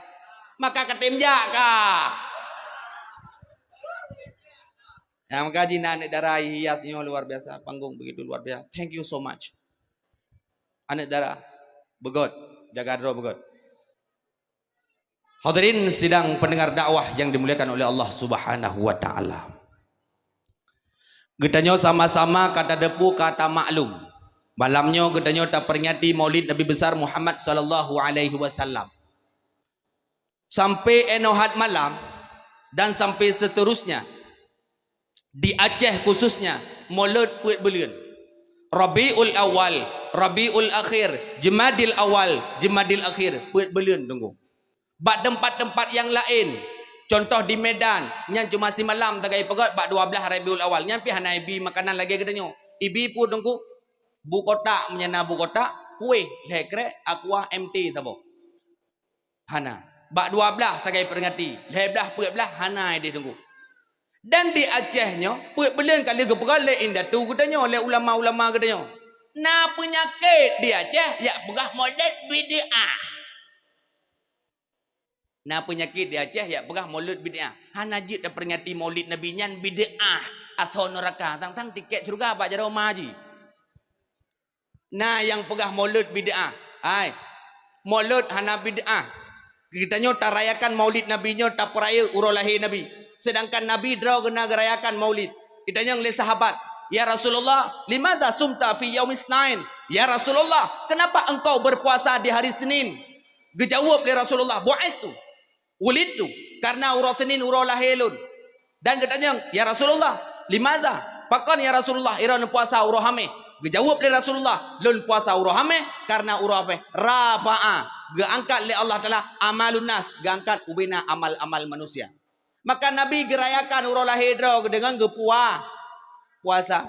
maka ketemjak kah? Yang mengkaji anak darah hiasnya luar biasa, panggung begitu luar biasa. Thank you so much. Anak darah begot, jaga roh begot. Hadirin sidang pendengar dakwah yang dimuliakan oleh Allah Subhanahu wa taala. Getanyo sama-sama kata depu kata maklum. Malamnya getanyo tak peringati Maulid Nabi besar Muhammad sallallahu alaihi wasallam. Sampai enohat malam dan sampai seterusnya. Di Aceh khususnya Maulid puit belian. Rabiul awal, Rabiul akhir, Jumadil awal, Jumadil akhir puit belian tunggu. Bak tempat-tempat yang lain. Contoh di Medan, yang cuma si malam tagai pegat bak 12 Rabiul awal. Nyampi hana ibi makanan lagi katanya. Ibi pun tunggu. Bu kota menyana bu kota, kuih lekre aqua MT tabo. Hana. Bak 12 tagai peringati. 12 puit belah hana dia tunggu. Dan di Acehnya, belian kali geberale indah tu katanya oleh ulama-ulama katanya. Nah penyakit di Aceh, ya berah maulid bid'ah. Nah penyakit di Aceh, ya berah maulid bid'ah. Hanajit dah peringati maulid Nabi nyan bid'ah. Atau neraka, tang tiket surga apa jadi maji. Nah yang pegah maulid bid'ah. Hai, maulid hana bid'ah. Kitanya tak rayakan maulid Nabi nya tak peraya urus lahir Nabi. Sedangkan Nabi draw kena gerayakan maulid. Kitanya oleh sahabat, ya Rasulullah, limadha sumta fi yaumis nain? Ya Rasulullah, kenapa engkau berpuasa di hari Senin? Gejawab oleh Rasulullah, bu'istu, wulidtu, karena urus Senin urus lahirun. Dan katanya, ya Rasulullah, limadha? Pakan ya Rasulullah, iran puasa urus hame. Gejawab oleh Rasulullah, lun puasa urus hame karena urus hame rafa'a, geangkat oleh Allah Taala amalun nas, geangkat ubina amal-amal manusia. Maka Nabi gerayakan urus lahir dengan puasa.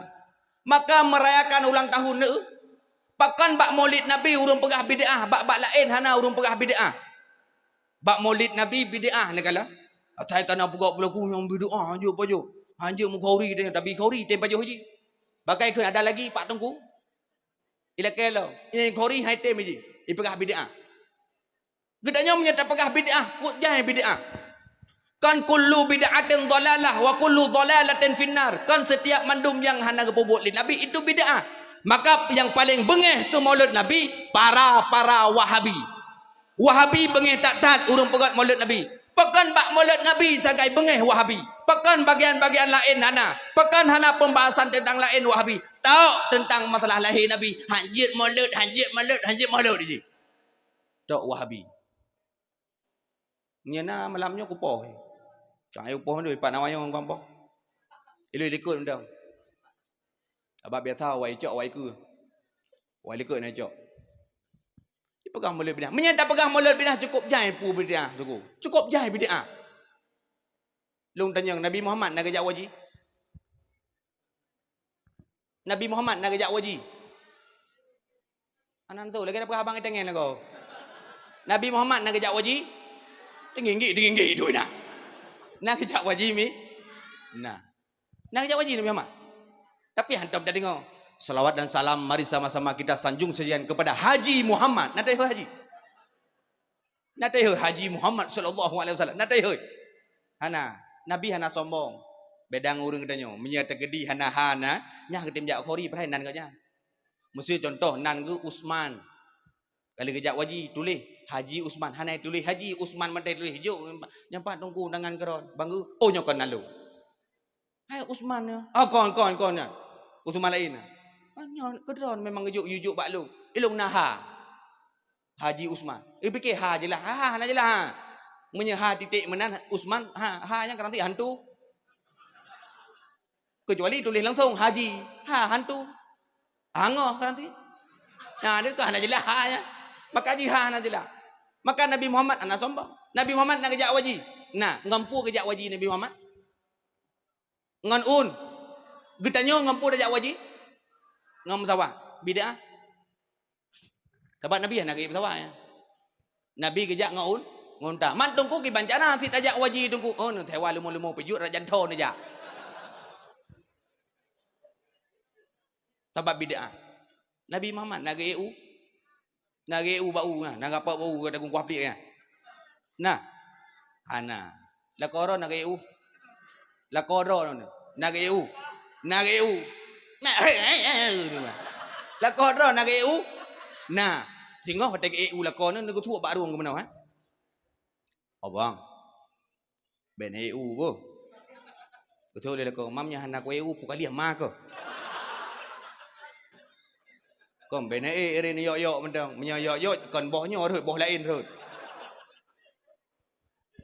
Maka merayakan ulang tahun ne. Pakan bak maulid Nabi urung pegah bid'ah, bak lain hana urung pegah bid'ah. Bak maulid Nabi bid'ah negala. Atai kana pegak berlaku yang bid'ah anjuk pajo. Anjuk mukhauri dia tapi khauri tem pajo haji. Bagai kun ada lagi Pak Tengku. Ila kelo. Ini khauri hai tem haji. Ipegah bid'ah. Gedanya menyata pegah bid'ah, kut jai bid'ah. Kan kullu bid'atin dhalalah wa kullu dhalalatin finnar. Kan setiap mandum yang hana kepobot li Nabi itu bid'ah. Maka yang paling bengeh tu maulid Nabi para Wahabi. Wahabi bengeh tak taat urung pegat maulid Nabi. Pekan bak maulid Nabi sagai bengeh Wahabi. Pekan bagian-bagian lain hana. Pekan hana pembahasan tentang lain Wahabi. Tahu tentang masalah lahir Nabi. Hanjit maulid je. Tok Wahabi. Nyana malamnya kupoh. Cai upoh tu ipat nawanya orang kampung. Ilu likut undang. Abang biasa wai cok wai ke. Wai likut nak cok. Dia pegang maulid bid'ah. Menyata pegang maulid bid'ah cukup jai pu bid'ah tu. Cukup jai bid'ah. Long tanya Nabi Muhammad nak kerja waji. Nabi Muhammad nak kerja waji. Anan tu lagi nak pegang abang tengen kau. Nabi Muhammad nak kerja waji. Tinggi tu nak. Nak kerja wajib ni. Nak kerja wajib Nabi Muhammad. Tapi hantam dah dengar. Salawat dan salam mari sama-sama kita sanjung sajian kepada Haji Muhammad. Nak tahu Haji? Nak tahu Haji Muhammad sallallahu alaihi wasallam. Nak tahu? Hana, Nabi hana sombong. Bedang urang katanya, menyata gedi hana nya ketim jak khori perai nan katnya. Mesti contoh nan ke Usman. Kali kerja wajib tulis Haji Usman, hanai tulis Haji Usman mandai tulis hijau nyampak tunggu dengan keron banggu oh nyokon lalu hai Usman ya kon ya Usman lain nyon keron memang yujuk bak lu ilung naha Haji Usman fikir ha jelah ha jelah menyeha titik menan Usman ha yang nanti hantu kecuali tulis langsung Haji hantu hangoh nanti nah dia kan jelah ha ya maka jiha nantilah. Maka Nabi Muhammad anak sombong. Nabi Muhammad nak kerja wajib. Nah, ngampu kerja wajib Nabi Muhammad. Ngan un. Getanyo ngampu kerja wajib. Ngam sawah. Bid'ah. Sebab Nabi nak kerja sawah ya. Nabi kerja ngaun, ngonta. Man tungku ki bancana si tajak wajib tungku. Oh, nu tewa lumu-lumu pejut rajan thon aja. Sebab bid'ah. Nabi Muhammad nak kerja nak geu bau nak apa bau ada kuah plik nah ana la koro nak geu la koro nak geu la koro nak geu nah tengok hotek eu la kono nak tu bak ruang ke mana ha abang ben eu bo betul dia ko mamnya anak eu pukali ma ko kon bene ere ni yok mendang menyok kon bohnya rut boh lain rut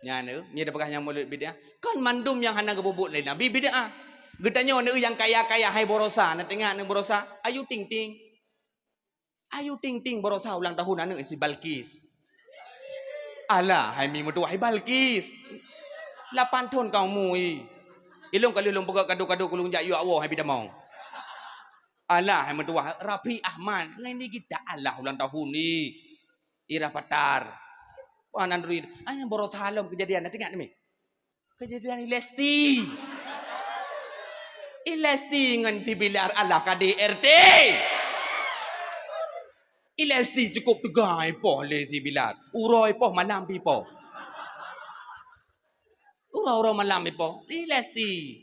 nya ne nya dah pegahnya maulid bid'ah kon mandum yang hana gebobot lain Nabi bid'ah gedanya ne yang kaya-kaya hai borosa nak tengok ne borosa ayu ting ting borosa ulang tahun anak si Balkis alah hai mi mutu hai Balkis 8 tahun kau mui ilung kali lung pegak kado-kado kulung jak yu Allah hai bidamau alah yang mentua Rafi Ahmad lain ni kita alah ulang tahun ni ira patar wanan rid ayam boros halom kejadian tengok ni kejadian ni Lesti Ilesti dengan tibilar ala ka DRT. Ilesti cukup tegai poh le tibilar. Uroi poh malam pi poh. Uroi malam pi poh. Ilesti.